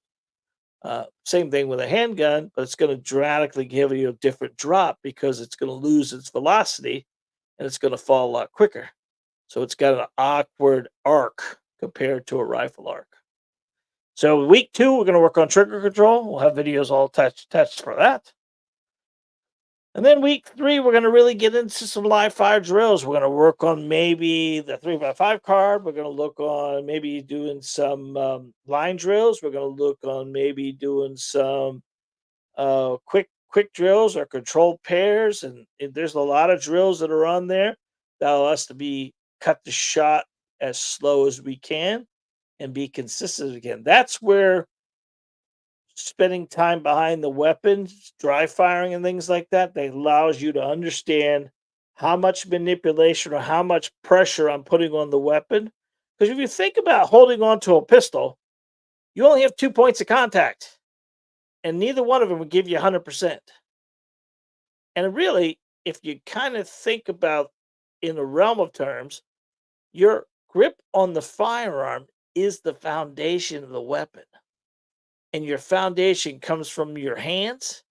Same thing with a handgun, but it's going to dramatically give you a different drop because it's going to lose its velocity and it's going to fall a lot quicker. So it's got an awkward arc compared to a rifle arc. So week 2, we're going to work on trigger control. We'll have videos all attached for that. And then week 3, we're going to really get into some live fire drills. We're going to work on maybe the 3x5 card. We're going to look on maybe doing some line drills. We're going to look on maybe doing some quick drills or controlled pairs. And there's a lot of drills that are on there that allow us to cut the shot as slow as we can and be consistent again. That's where spending time behind the weapons, dry firing and things like that, that allows you to understand how much manipulation or how much pressure I'm putting on the weapon. Because if you think about holding on to a pistol, you only have 2 points of contact, and neither one of them will give you 100%. And really, if you kind of think about in the realm of terms, your grip on the firearm is the foundation of the weapon. And your foundation comes from your hands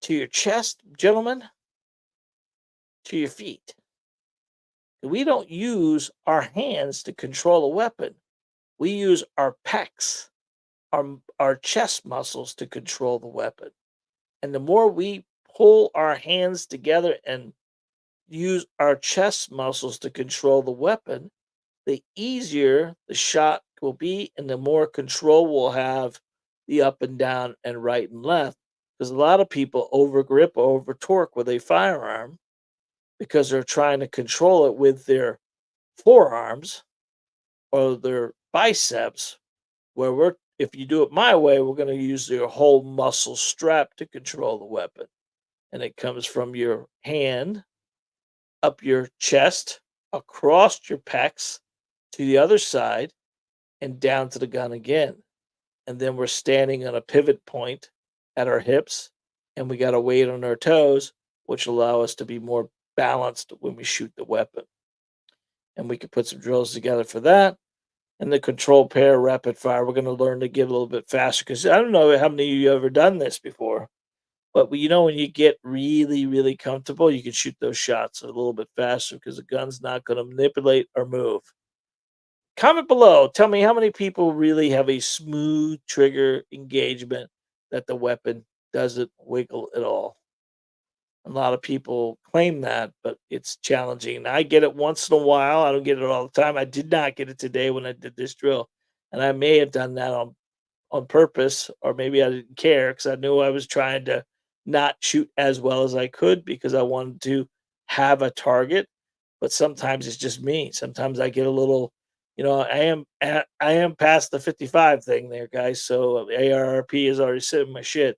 to your chest, gentlemen, to your feet. We don't use our hands to control a weapon. We use our pecs, our chest muscles to control the weapon. And the more we pull our hands together and use our chest muscles to control the weapon, the easier the shot will be and the more control we'll have the up and down and right and left. Because a lot of people over grip or over torque with a firearm because they're trying to control it with their forearms or their biceps. Where if you do it my way, we're going to use your whole muscle strap to control the weapon. And it comes from your hand, up your chest, across your pecs to the other side, and down to the gun again. And then we're standing on a pivot point at our hips, and we got a weight on our toes, which allow us to be more balanced when we shoot the weapon. And we could put some drills together for that. And the control pair rapid fire, we're going to learn to get a little bit faster because I don't know how many of you ever done this before, but when you get really, really comfortable, you can shoot those shots a little bit faster because the gun's not going to manipulate or move. Comment below. Tell me how many people really have a smooth trigger engagement that the weapon doesn't wiggle at all. A lot of people claim that, but it's challenging. I get it once in a while. I don't get it all the time. I did not get it today when I did this drill, and I may have done that on purpose, or maybe I didn't care because I knew I was trying to not shoot as well as I could because I wanted to have a target. But sometimes it's just me. Sometimes I get a little, I am past the 55 thing there, guys. So ARRP is already sitting my shit,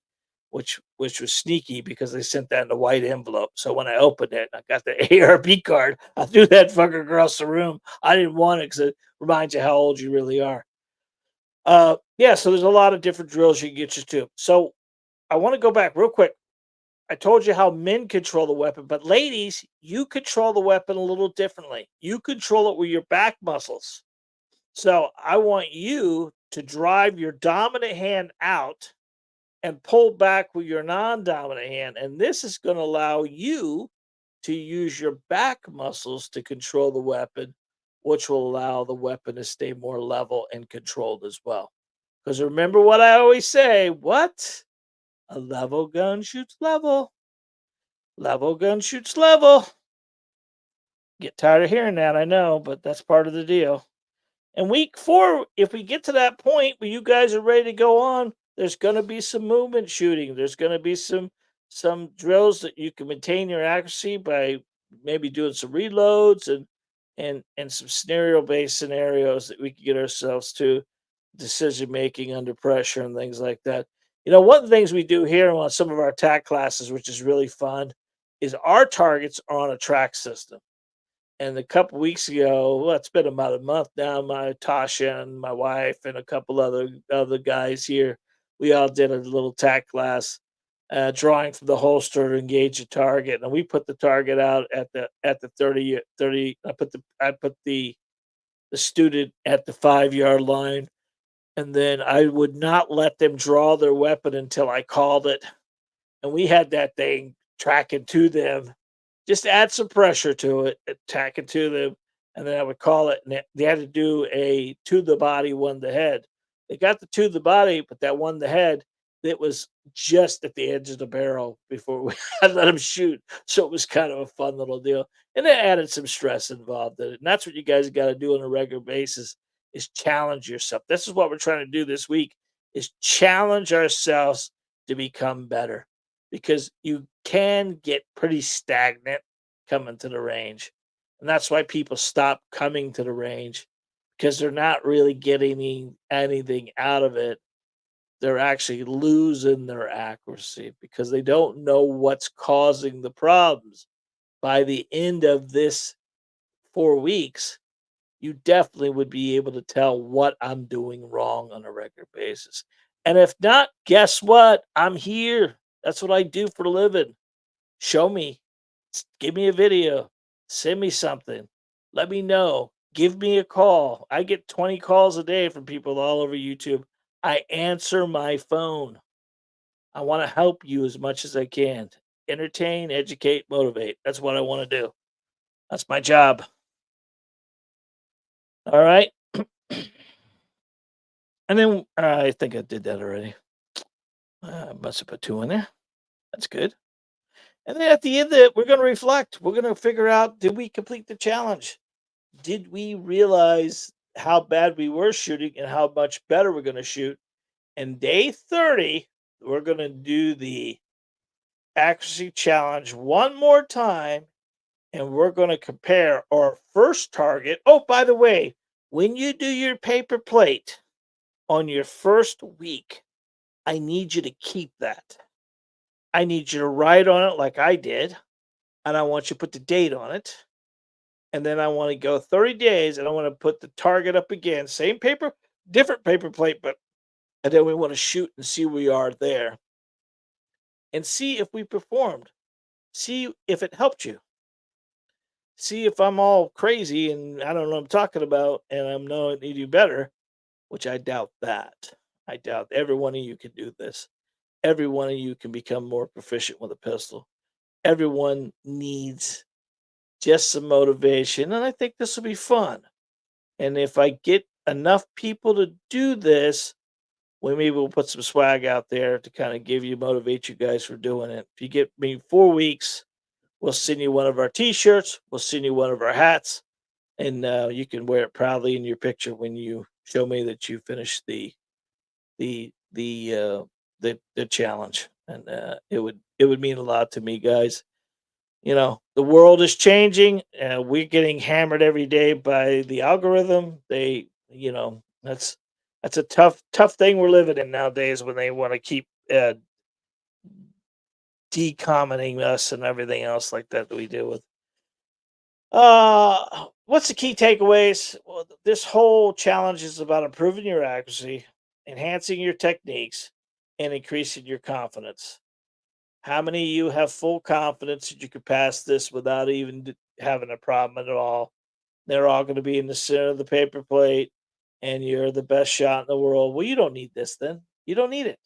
which was sneaky because they sent that in a white envelope. So when I opened it, I got the ARP card. I threw that fucker across the room. I didn't want it because it reminds you how old you really are. Yeah, so there's a lot of different drills you can get you to. So I want to go back real quick. I told you how men control the weapon, but ladies, you control the weapon a little differently. You control it with your back muscles. So I want you to drive your dominant hand out and pull back with your non-dominant hand. And this is going to allow you to use your back muscles to control the weapon, which will allow the weapon to stay more level and controlled as well. Because remember what I always say, what? A level gun shoots level. Level gun shoots level. Get tired of hearing that, I know, but that's part of the deal. And week 4, if we get to that point where you guys are ready to go on, there's going to be some movement shooting. There's going to be some drills that you can maintain your accuracy by maybe doing some reloads and some scenario based scenarios that we can get ourselves to decision making under pressure and things like that. One of the things we do here on some of our TAC classes, which is really fun, is our targets are on a track system. And a couple weeks ago, well, it's been about a month now, my Tasha and my wife and a couple other guys here, we all did a little tack class, drawing from the holster to engage a target. And we put the target out at the 30. I put the student at the 5 yard line, and then I would not let them draw their weapon until I called it. And we had that thing tracking to them. Just add some pressure to it, tack it to them, and then I would call it, and they had to do a to the body, one the head. They got the to the body, but that one the head, it was just at the edge of the barrel before we I let them shoot. So it was kind of a fun little deal, and it added some stress involved in it. And that's what you guys got to do on a regular basis is challenge yourself. This is what we're trying to do this week is challenge ourselves to become better because you can get pretty stagnant coming to the range. And that's why people stop coming to the range because they're not really getting anything out of it. They're actually losing their accuracy because they don't know what's causing the problems. By the end of this 4 weeks, you definitely would be able to tell what I'm doing wrong on a regular basis. And if not, guess what? I'm here. That's what I do for a living. Show me. Give me a video. Send me something. Let me know. Give me a call. I get 20 calls a day from people all over YouTube. I answer my phone. I want to help you as much as I can. Entertain, educate, motivate. That's what I want to do. That's my job. All right. And then I think I did that already. I must have put two in there. That's good. And then at the end of it, we're going to reflect. We're going to figure out, did we complete the challenge? Did we realize how bad we were shooting and how much better we're going to shoot? And day 30, we're going to do the accuracy challenge one more time. And we're going to compare our first target. Oh, by the way, when you do your paper plate on your first week, I need you to keep that. I need you to write on it like I did. And I want you to put the date on it. And then I want to go 30 days and I want to put the target up again. Same paper, different paper plate, but and then we want to shoot and see where we are there and see if we performed. See if it helped you. See if I'm all crazy and I don't know what I'm talking about and I'm knowing to do better, which I doubt that. I doubt every one of you can do this. Every one of you can become more proficient with a pistol. Everyone needs just some motivation, and I think this will be fun. And if I get enough people to do this, we maybe we'll put some swag out there to kind of give you motivate you guys for doing it. If you get me 4 weeks, we'll send you one of our T-shirts. We'll send you one of our hats, and you can wear it proudly in your picture when you show me that you finished the the uh, the challenge. And it would mean a lot to me, guys. The world is changing. We're getting hammered every day by the algorithm. That's a tough thing we're living in nowadays when they want to keep decommenting us and everything else like that we deal with. What's the key takeaways? Well, this whole challenge is about improving your accuracy, enhancing your techniques, and increasing your confidence. How many of you have full confidence that you could pass this without even having a problem at all? They're all going to be in the center of the paper plate, and you're the best shot in the world. Well, you don't need this then. You don't need it.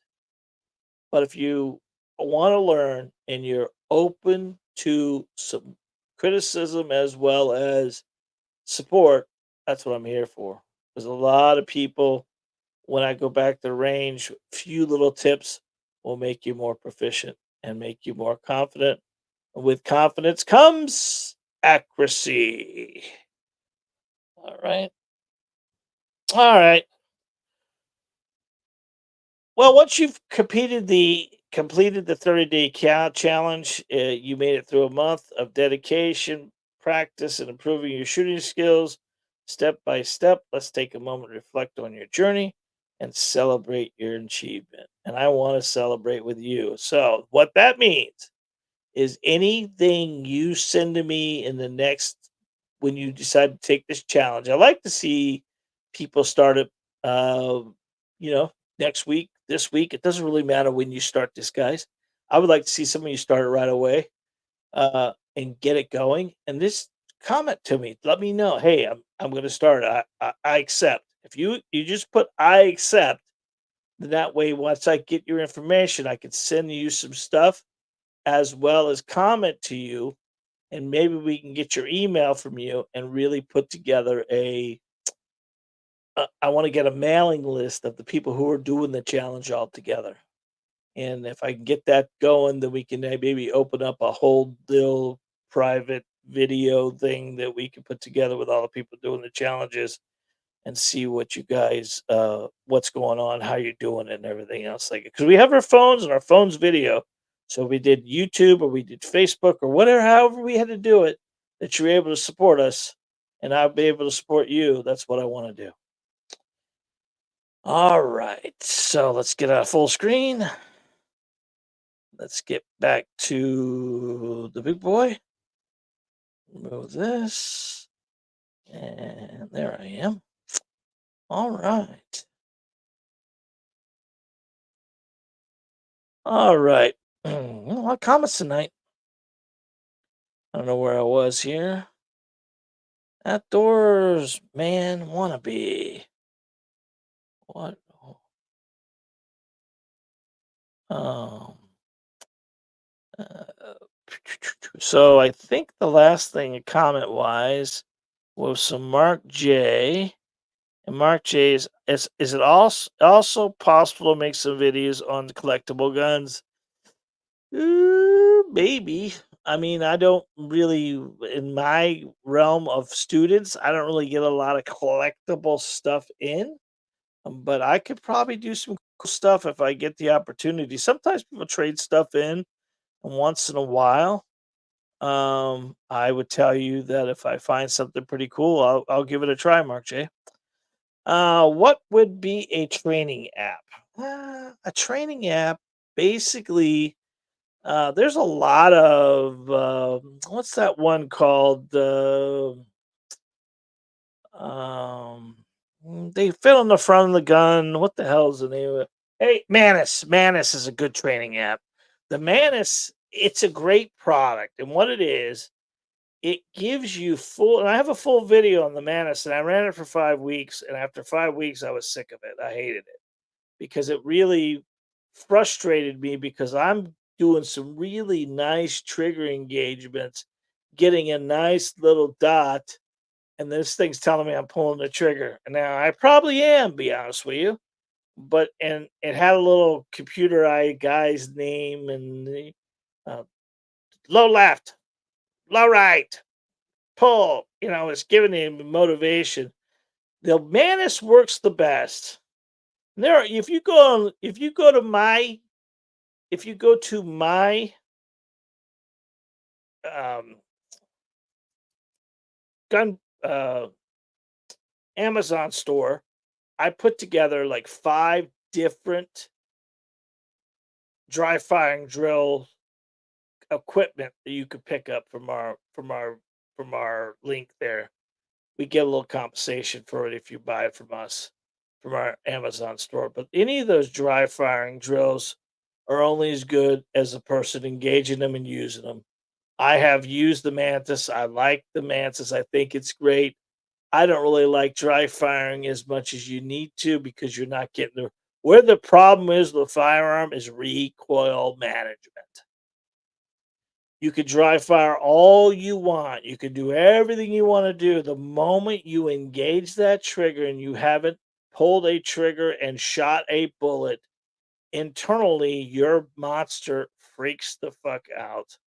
But if you want to learn and you're open to some criticism as well as support, that's what I'm here for. There's a lot of people, when I go back to range, few little tips will make you more proficient and make you more confident. And with confidence comes accuracy. All right. All right. Well, once you've completed the 30-day count challenge, you made it through a month of dedication, practice, and improving your shooting skills step by step. Let's take a moment to reflect on your journey and celebrate your achievement. And I want to celebrate with you. So, what that means is anything you send to me in the next when you decide to take this challenge. I like to see people start it, uh, you know, next week, this week. It doesn't really matter when you start this, guys. I would like to see some of you start it right away and get it going. And just comment to me. Let me know. Hey, I'm going to start. I accept. If you just put I accept, then that way once I get your information, I can send you some stuff as well as comment to you, and maybe we can get your email from you and really put together I want to get a mailing list of the people who are doing the challenge all together. And if I can get that going, then we can maybe open up a whole little private video thing that we can put together with all the people doing the challenges and see what you guys what's going on, how you're doing it and everything else like it. Because we have our phones and our phones video. So we did YouTube or we did Facebook or whatever, however we had to do it, that you're able to support us and I'll be able to support you. That's what I want to do. All right. So let's get a full screen. Let's get back to the big boy. Move this. And there I am. All right. All right. A lot of comments tonight. I don't know where I was here. Outdoors, man, wannabe. What? Um. uh, so I think the last thing comment wise was some Mark J. And Mark J is it also possible to make some videos on the collectible guns? Maybe. I mean, I don't really, in my realm of students, I don't really get a lot of collectible stuff in, but I could probably do some cool stuff if I get the opportunity. Sometimes people trade stuff in, and once in a while, I would tell you that if I find something pretty cool, I'll give it a try, Mark J. What would be a training app? A training app, basically. There's a lot of what's that one called? Um, they fit on the front of the gun. What the hell's the name of it? Hey, Manus. Manus is a good training app. The Manus, it's a great product, and what it gives you full. And I have a full video on the Manus, and I ran it for 5 weeks. And after 5 weeks, I was sick of it. I hated it because it really frustrated me because I'm doing some really nice trigger engagements, getting a nice little dot, and this thing's telling me I'm pulling the trigger. And now I probably am, be honest with you. But and it had a little computerized guy's name and uh, low left, low right, pull. It's giving him motivation. The Manus works the best. There, if you go to my um, gun Amazon store, I put together like 5 different dry firing drill equipment that you could pick up from our link there. We get a little compensation for it if you buy it from us from our Amazon store. But any of those dry firing drills are only as good as the person engaging them and using them. I have used the Mantis. I like the Mantis. I think it's great. I don't really like dry firing as much as you need to because you're not getting where the problem is with the firearm is recoil management. You could dry fire all you want. You could do everything you want to do. The moment you engage that trigger and you haven't pulled a trigger and shot a bullet, internally your monster freaks the fuck out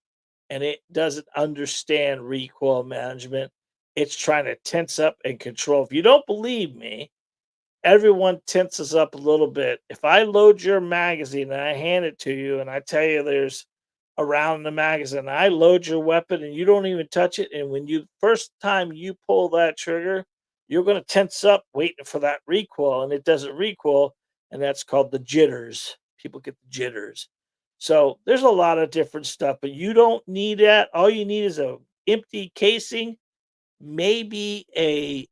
and it doesn't understand recoil management. It's trying to tense up and control. If you don't believe me, everyone tenses up a little bit. If I load your magazine and I hand it to you and I tell you there's a round in the magazine, I load your weapon and you don't even touch it. And when you first time you pull that trigger, you're going to tense up waiting for that recoil and it doesn't recoil. And that's called the jitters. People get the jitters. So there's a lot of different stuff, but you don't need that. All you need is a empty casing, maybe a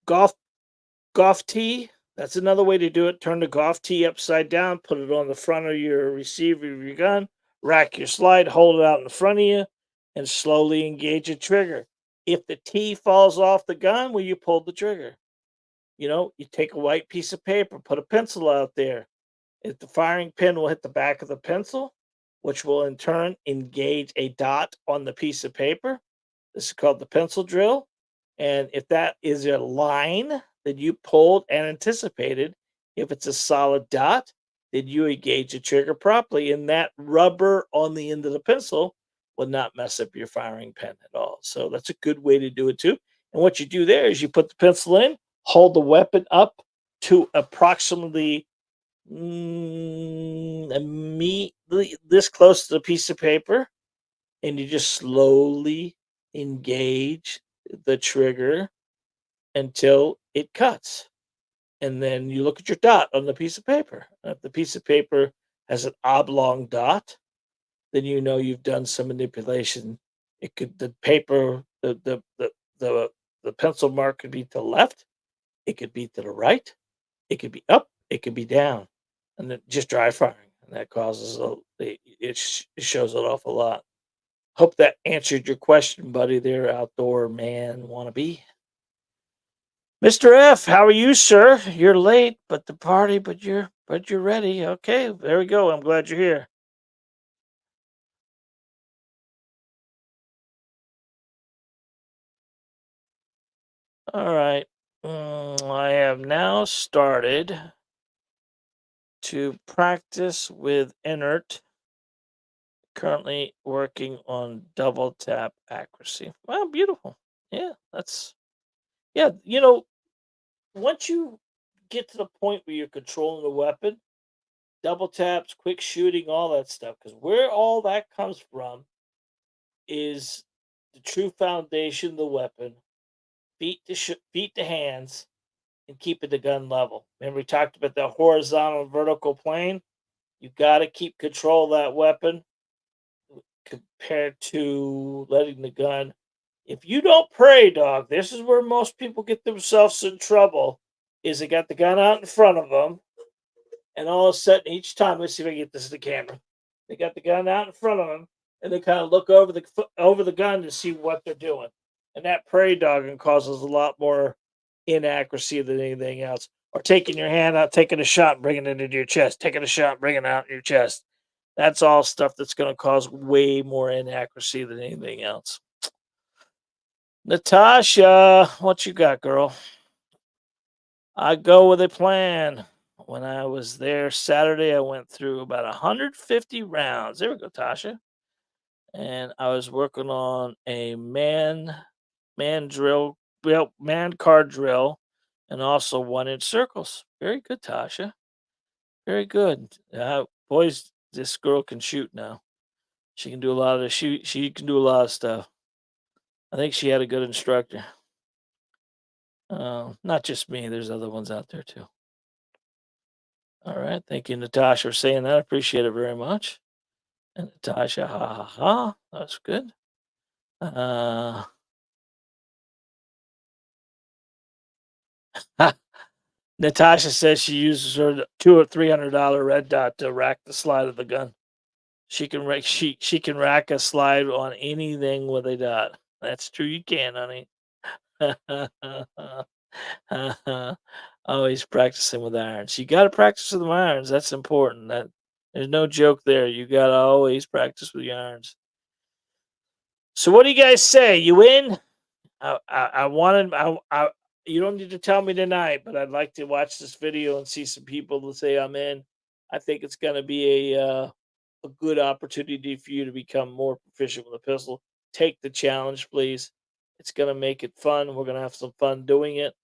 golf golf tee. That's another way to do it. Turn the golf tee upside down, put it on the front of your receiver of your gun, rack your slide, hold it out in front of you, and slowly engage a trigger. If the tee falls off the gun, well, you pulled the trigger. You take a white piece of paper, put a pencil out there. If the firing pin will hit the back of the pencil, which will in turn engage a dot on the piece of paper. This is called the pencil drill. And if that is a line that you pulled and anticipated, if it's a solid dot, then you engage the trigger properly, and that rubber on the end of the pencil will not mess up your firing pin at all. So that's a good way to do it too. And what you do there is you put the pencil in, hold the weapon up to approximately this close to the piece of paper, and you just slowly engage the trigger until it cuts. And then you look at your dot on the piece of paper. And if the piece of paper has an oblong dot, then you know you've done some manipulation. It could the paper the pencil mark could be to the left, it could be to the right, it could be up, it could be down, and then just dry firing, and that causes it shows it off a lot. Hope that answered your question, buddy. There, outdoor man wannabe. Mr. F, how are you, sir? You're late, but the party, but you're ready. Okay, there we go. I'm glad you're here. All right. I have now started to practice with inert. Currently working on double tap accuracy. Wow, beautiful. Yeah, that's yeah. Once you get to the point where you're controlling the weapon, double taps, quick shooting, all that stuff. Because where all that comes from is the true foundation of the weapon. Feet to hands, and keeping the gun level. Remember, we talked about the horizontal and vertical plane. You got to keep control of that weapon compared to letting the gun. If you don't pray, dog, this is where most people get themselves in trouble. Is they got the gun out in front of them, and all of a sudden, each time, let's see if I can get this to the camera. They got the gun out in front of them, and they kind of look over the gun to see what they're doing, and that prairie dogging causes a lot more inaccuracy than anything else. Or taking your hand out, taking a shot, and bringing it into your chest, taking a shot, bringing it out in your chest. That's all stuff that's going to cause way more inaccuracy than anything else. Natasha, what you got, girl? I go with a plan. When I was there Saturday, I went through about 150 rounds. There we go, Tasha. And I was working on a man drill, well, man card drill, and also 1 inch circles. Very good, Tasha. Very good. Boys, this girl can shoot now. She can do a lot of the shoot. She can do a lot of stuff. I think she had a good instructor. Not just me. There's other ones out there too. All right. Thank you, Natasha, for saying that. I appreciate it very much. And Natasha, ha ha ha. That's good. Uh, Natasha says she uses her $200 or $300 red dot to rack the slide of the gun. She can rack a slide on anything with a dot. That's true. You can, honey. Always practicing with irons. You got to practice with the irons. That's important. There's no joke there. You got to always practice with your irons. So, what do you guys say? You in? I wanted. You don't need to tell me tonight, but I'd like to watch this video and see some people to say I'm in. I think it's going to be a good opportunity for you to become more proficient with a pistol. Take the challenge, please. It's going to make it fun. We're going to have some fun doing it.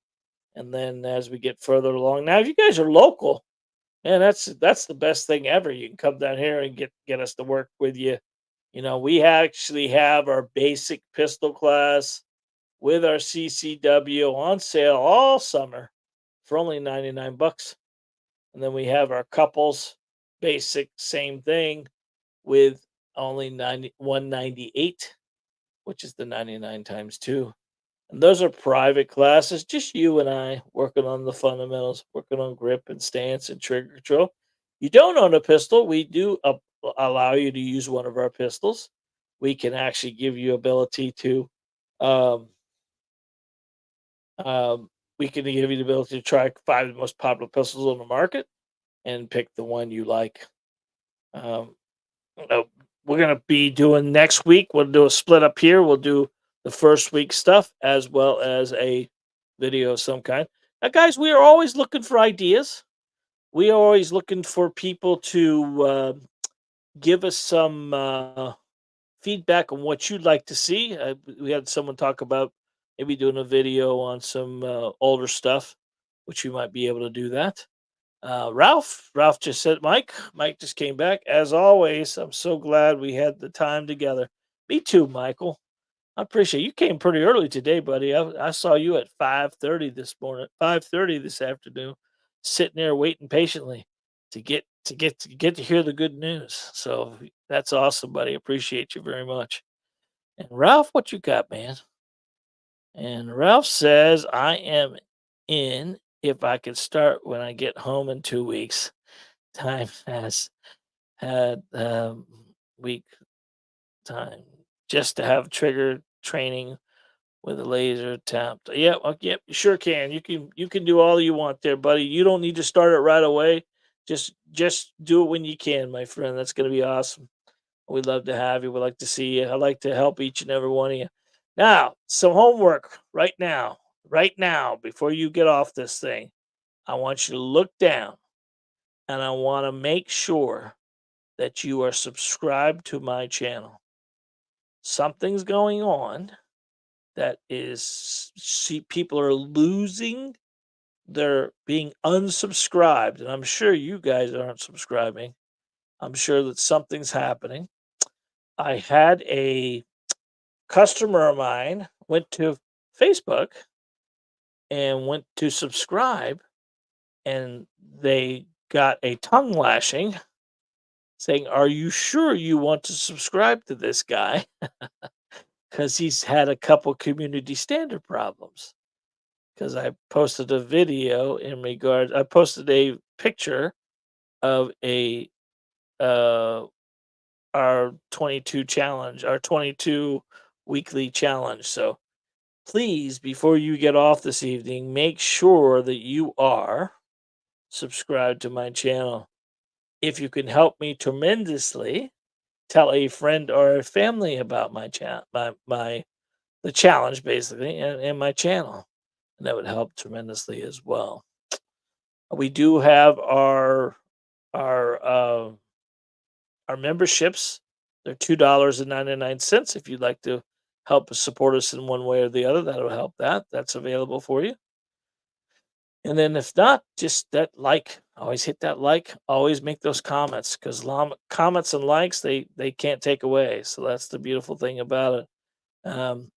And then as we get further along, now if you guys are local, man, that's the best thing ever. You can come down here and get us to work with you. We actually have our basic pistol class with our CCW on sale all summer for only $99. And then we have our couples basic, same thing with only 198, which is the 99 times 2. And those are private classes, just you and I working on the fundamentals, working on grip and stance and trigger control. You don't own a pistol. We do allow you to use one of our pistols. We can actually give you ability to, um, um, we can give you the ability to try 5 of the most popular pistols on the market and pick the one you like. Um, uh, we're gonna be doing next week. We'll do a split up here. We'll do the first week stuff as well as a video of some kind. Now, guys, we are always looking for ideas. We are always looking for people to give us some feedback on what you'd like to see. We had someone talk about maybe doing a video on some older stuff, which we might be able to do that. Ralph just said, Mike just came back. As always, I'm so glad we had the time together. Me too, Michael. I appreciate you came pretty early today, buddy. I saw you at 5:30 this morning, 5:30 this afternoon, sitting there waiting patiently to hear the good news. So that's awesome, buddy. Appreciate you very much. And Ralph, what you got, man? And Ralph says, I am in if I could start when I get home in 2 weeks. Time has had week time just to have trigger training with a laser tapped. Yeah, yep, you sure can. You can do all you want there, buddy. You don't need to start it right away. Just do it when you can, my friend. That's gonna be awesome. We'd love to have you. We'd like to see you. I'd like to help each and every one of you. Now, some homework right now, before you get off this thing. I want you to look down and I want to make sure that you are subscribed to my channel. Something's going on that is, see, people are losing, they're being unsubscribed. And I'm sure you guys aren't subscribing. I'm sure that something's happening. I had a customer of mine went to Facebook and went to subscribe, and they got a tongue lashing saying, "Are you sure you want to subscribe to this guy?" Because he's had a couple community standard problems. Because I posted a video in regard, I posted a picture of a uh, our 22 challenge, our 22 weekly challenge. So please, before you get off this evening, make sure that you are subscribed to my channel. If you can help me tremendously, tell a friend or a family about my chat, my the challenge basically, and my channel, and that would help tremendously as well. We do have our our memberships. They're $2.99. If you'd like to help support us in one way or the other, that'll help. That's available for you. And then if not, just that like. Always hit that like. Always make those comments because comments and likes they can't take away. So that's the beautiful thing about it.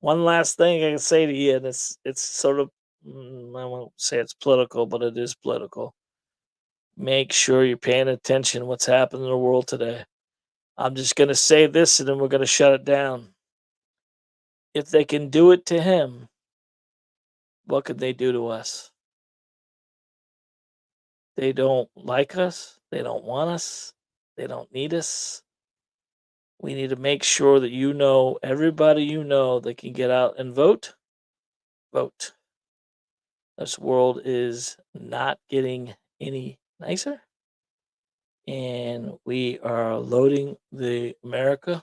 One last thing I can say to you, and it's sort of, I won't say it's political, but it is political. Make sure you're paying attention to what's happening in the world today. I'm just going to say this, and then we're going to shut it down. If they can do it to him, what could they do to us? They don't like us. They don't want us. They don't need us. We need to make sure that everybody that can get out and vote, vote. This world is not getting any nicer. And we are loading the America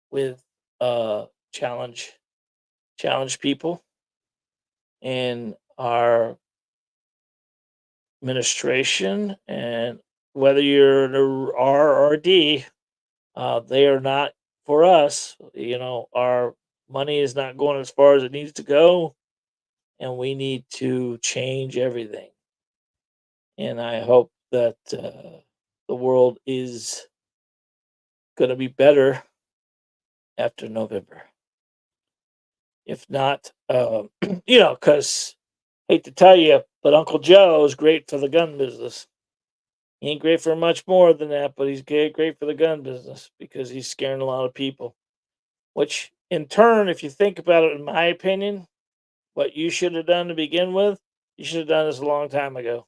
with challenge people, and our administration, and whether you're an R or a D, they are not for us. Our money is not going as far as it needs to go, and we need to change everything. And I hope that the world is going to be better after November. If not, because Hate to tell you, but Uncle Joe is great for the gun business. He ain't great for much more than that, but he's great for the gun business because he's scaring a lot of people. Which, in turn, if you think about it, in my opinion, what you should have done to begin with, you should have done this a long time ago.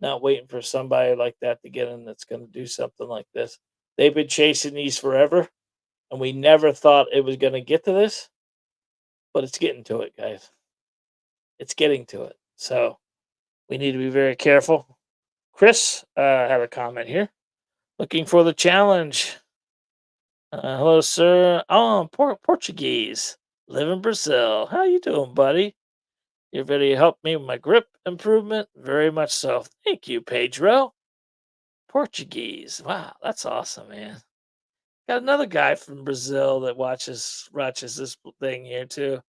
Not waiting for somebody like that to get in that's going to do something like this. They've been chasing these forever, and we never thought it was going to get to this, but it's getting to it, guys. It's getting to it. So we need to be very careful. Chris had a comment here. Looking for the challenge. Hello, sir. Oh, Portuguese. Live in Brazil. How you doing, buddy? You're ready to help me with my grip improvement? Very much so. Thank you, Pedro. Portuguese. Wow, that's awesome, man. Got another guy from Brazil that watches this thing here too.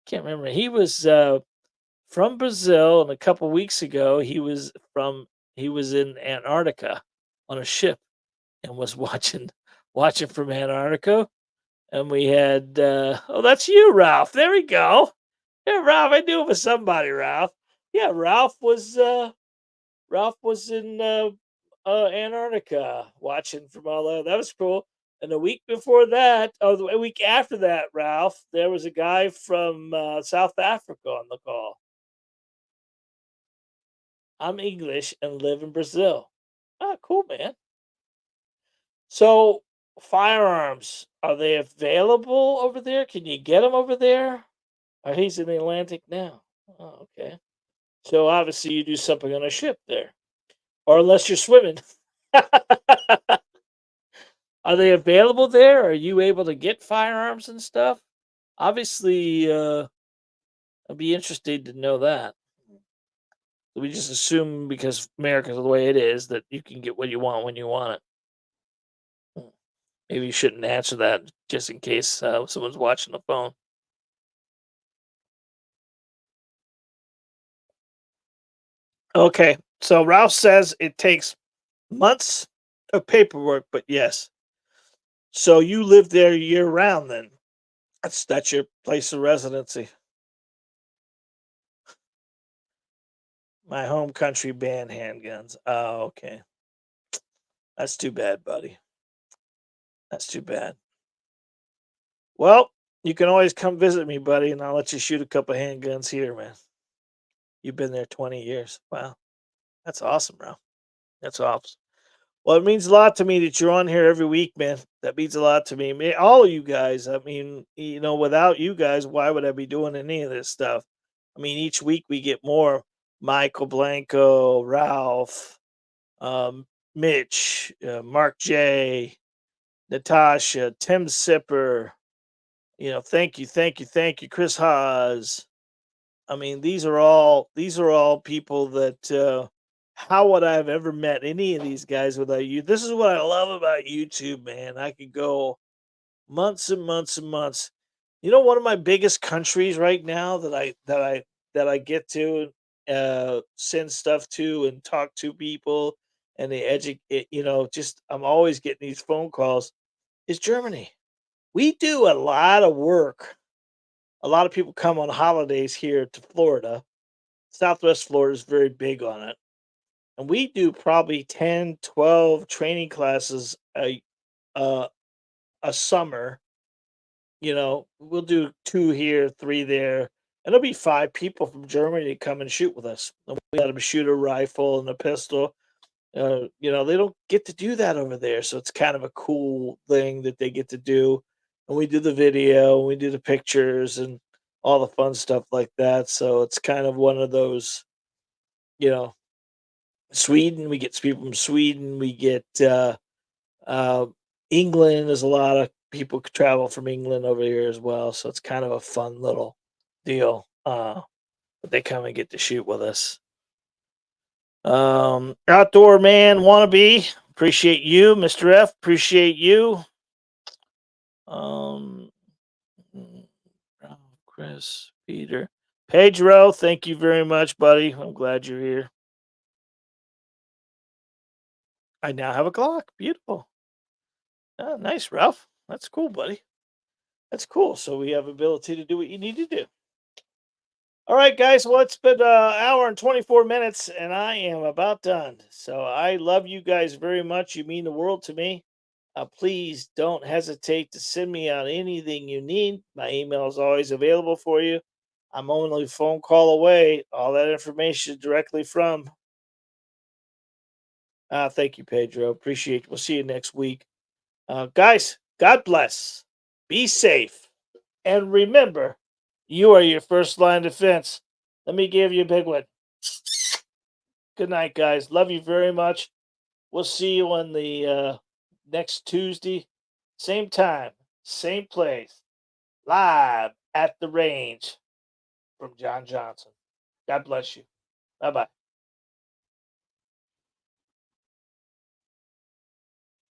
Can't remember. He was from Brazil, and a couple weeks ago he was in Antarctica on a ship and was watching from Antarctica. And we had oh, that's you, Ralph. There we go. Yeah, Ralph. I knew it was somebody, Ralph. Yeah, Ralph was in Antarctica watching from all that. That was cool. And the week before that, oh, the week after that, Ralph, there was a guy from South Africa on the call. I'm English and live in Brazil. Ah, cool, man. So, firearms, are they available over there? Can you get them over there? Oh, he's in the Atlantic now. Oh, okay. So obviously you do something on a ship there, or unless you're swimming. Are they available there? Are you able to get firearms and stuff? Obviously, I'd be interested to know that. We just assume because America's the way it is that you can get what you want when you want it. Maybe you shouldn't answer that just in case someone's watching the phone. Okay, so Ralph says it takes months of paperwork, but yes. So you live there year round then? That's your place of residency. My home country banned handguns. Oh, okay. That's too bad, buddy. That's too bad. Well, you can always come visit me, buddy, and I'll let you shoot a couple handguns here, man. You've been there 20 years. Wow. That's awesome, bro. That's awesome. Well, it means a lot to me that you're on here every week, man. That means a lot to me. All of you guys. I mean, without you guys, why would I be doing any of this stuff? I mean, each week we get more. Michael Blanco, Ralph, Mitch, Mark J, Natasha, Tim Sipper. Thank you, Chris Haas. I mean, these are all people that how would I have ever met any of these guys without you? This is what I love about YouTube, man. I could go months and months and months. One of my biggest countries right now that I get to send stuff to and talk to people and they educate. Just I'm always getting these phone calls. Is Germany? We do a lot of work. A lot of people come on holidays here to Florida. Southwest Florida is very big on it. And we do probably 10, 12 training classes uh, a summer. We'll do 2 here, 3 there, and there'll be 5 people from Germany to come and shoot with us. And we let them shoot a rifle and a pistol. They don't get to do that over there, so it's kind of a cool thing that they get to do. And we do the video, we do the pictures, and all the fun stuff like that. So it's kind of one of those, you know, Sweden. We get people from Sweden. We get uh, England. There's a lot of people travel from England over here as well. So it's kind of a fun little deal. But they come and get to shoot with us. Outdoor man wannabe. Appreciate you, Mr. F. Appreciate you. Um, mm, Chris, Peter, Pedro. Thank you very much, buddy. I'm glad you're here. I now have a clock. Beautiful. Oh, nice, Ralph. That's cool, buddy. That's cool. So we have ability to do what you need to do. All right, guys. Well, it's been an hour and 24 minutes, and I am about done. So I love you guys very much. You mean the world to me. Please don't hesitate to send me out anything you need. My email is always available for you. I'm only a phone call away. All that information directly from. Thank you, Pedro. Appreciate it. We'll see you next week. Guys, God bless. Be safe. And remember, you are your first line of defense. Let me give you a big one. Good night, guys. Love you very much. We'll see you on the next Tuesday. Same time, same place. Live at the range from John Johnson. God bless you. Bye bye.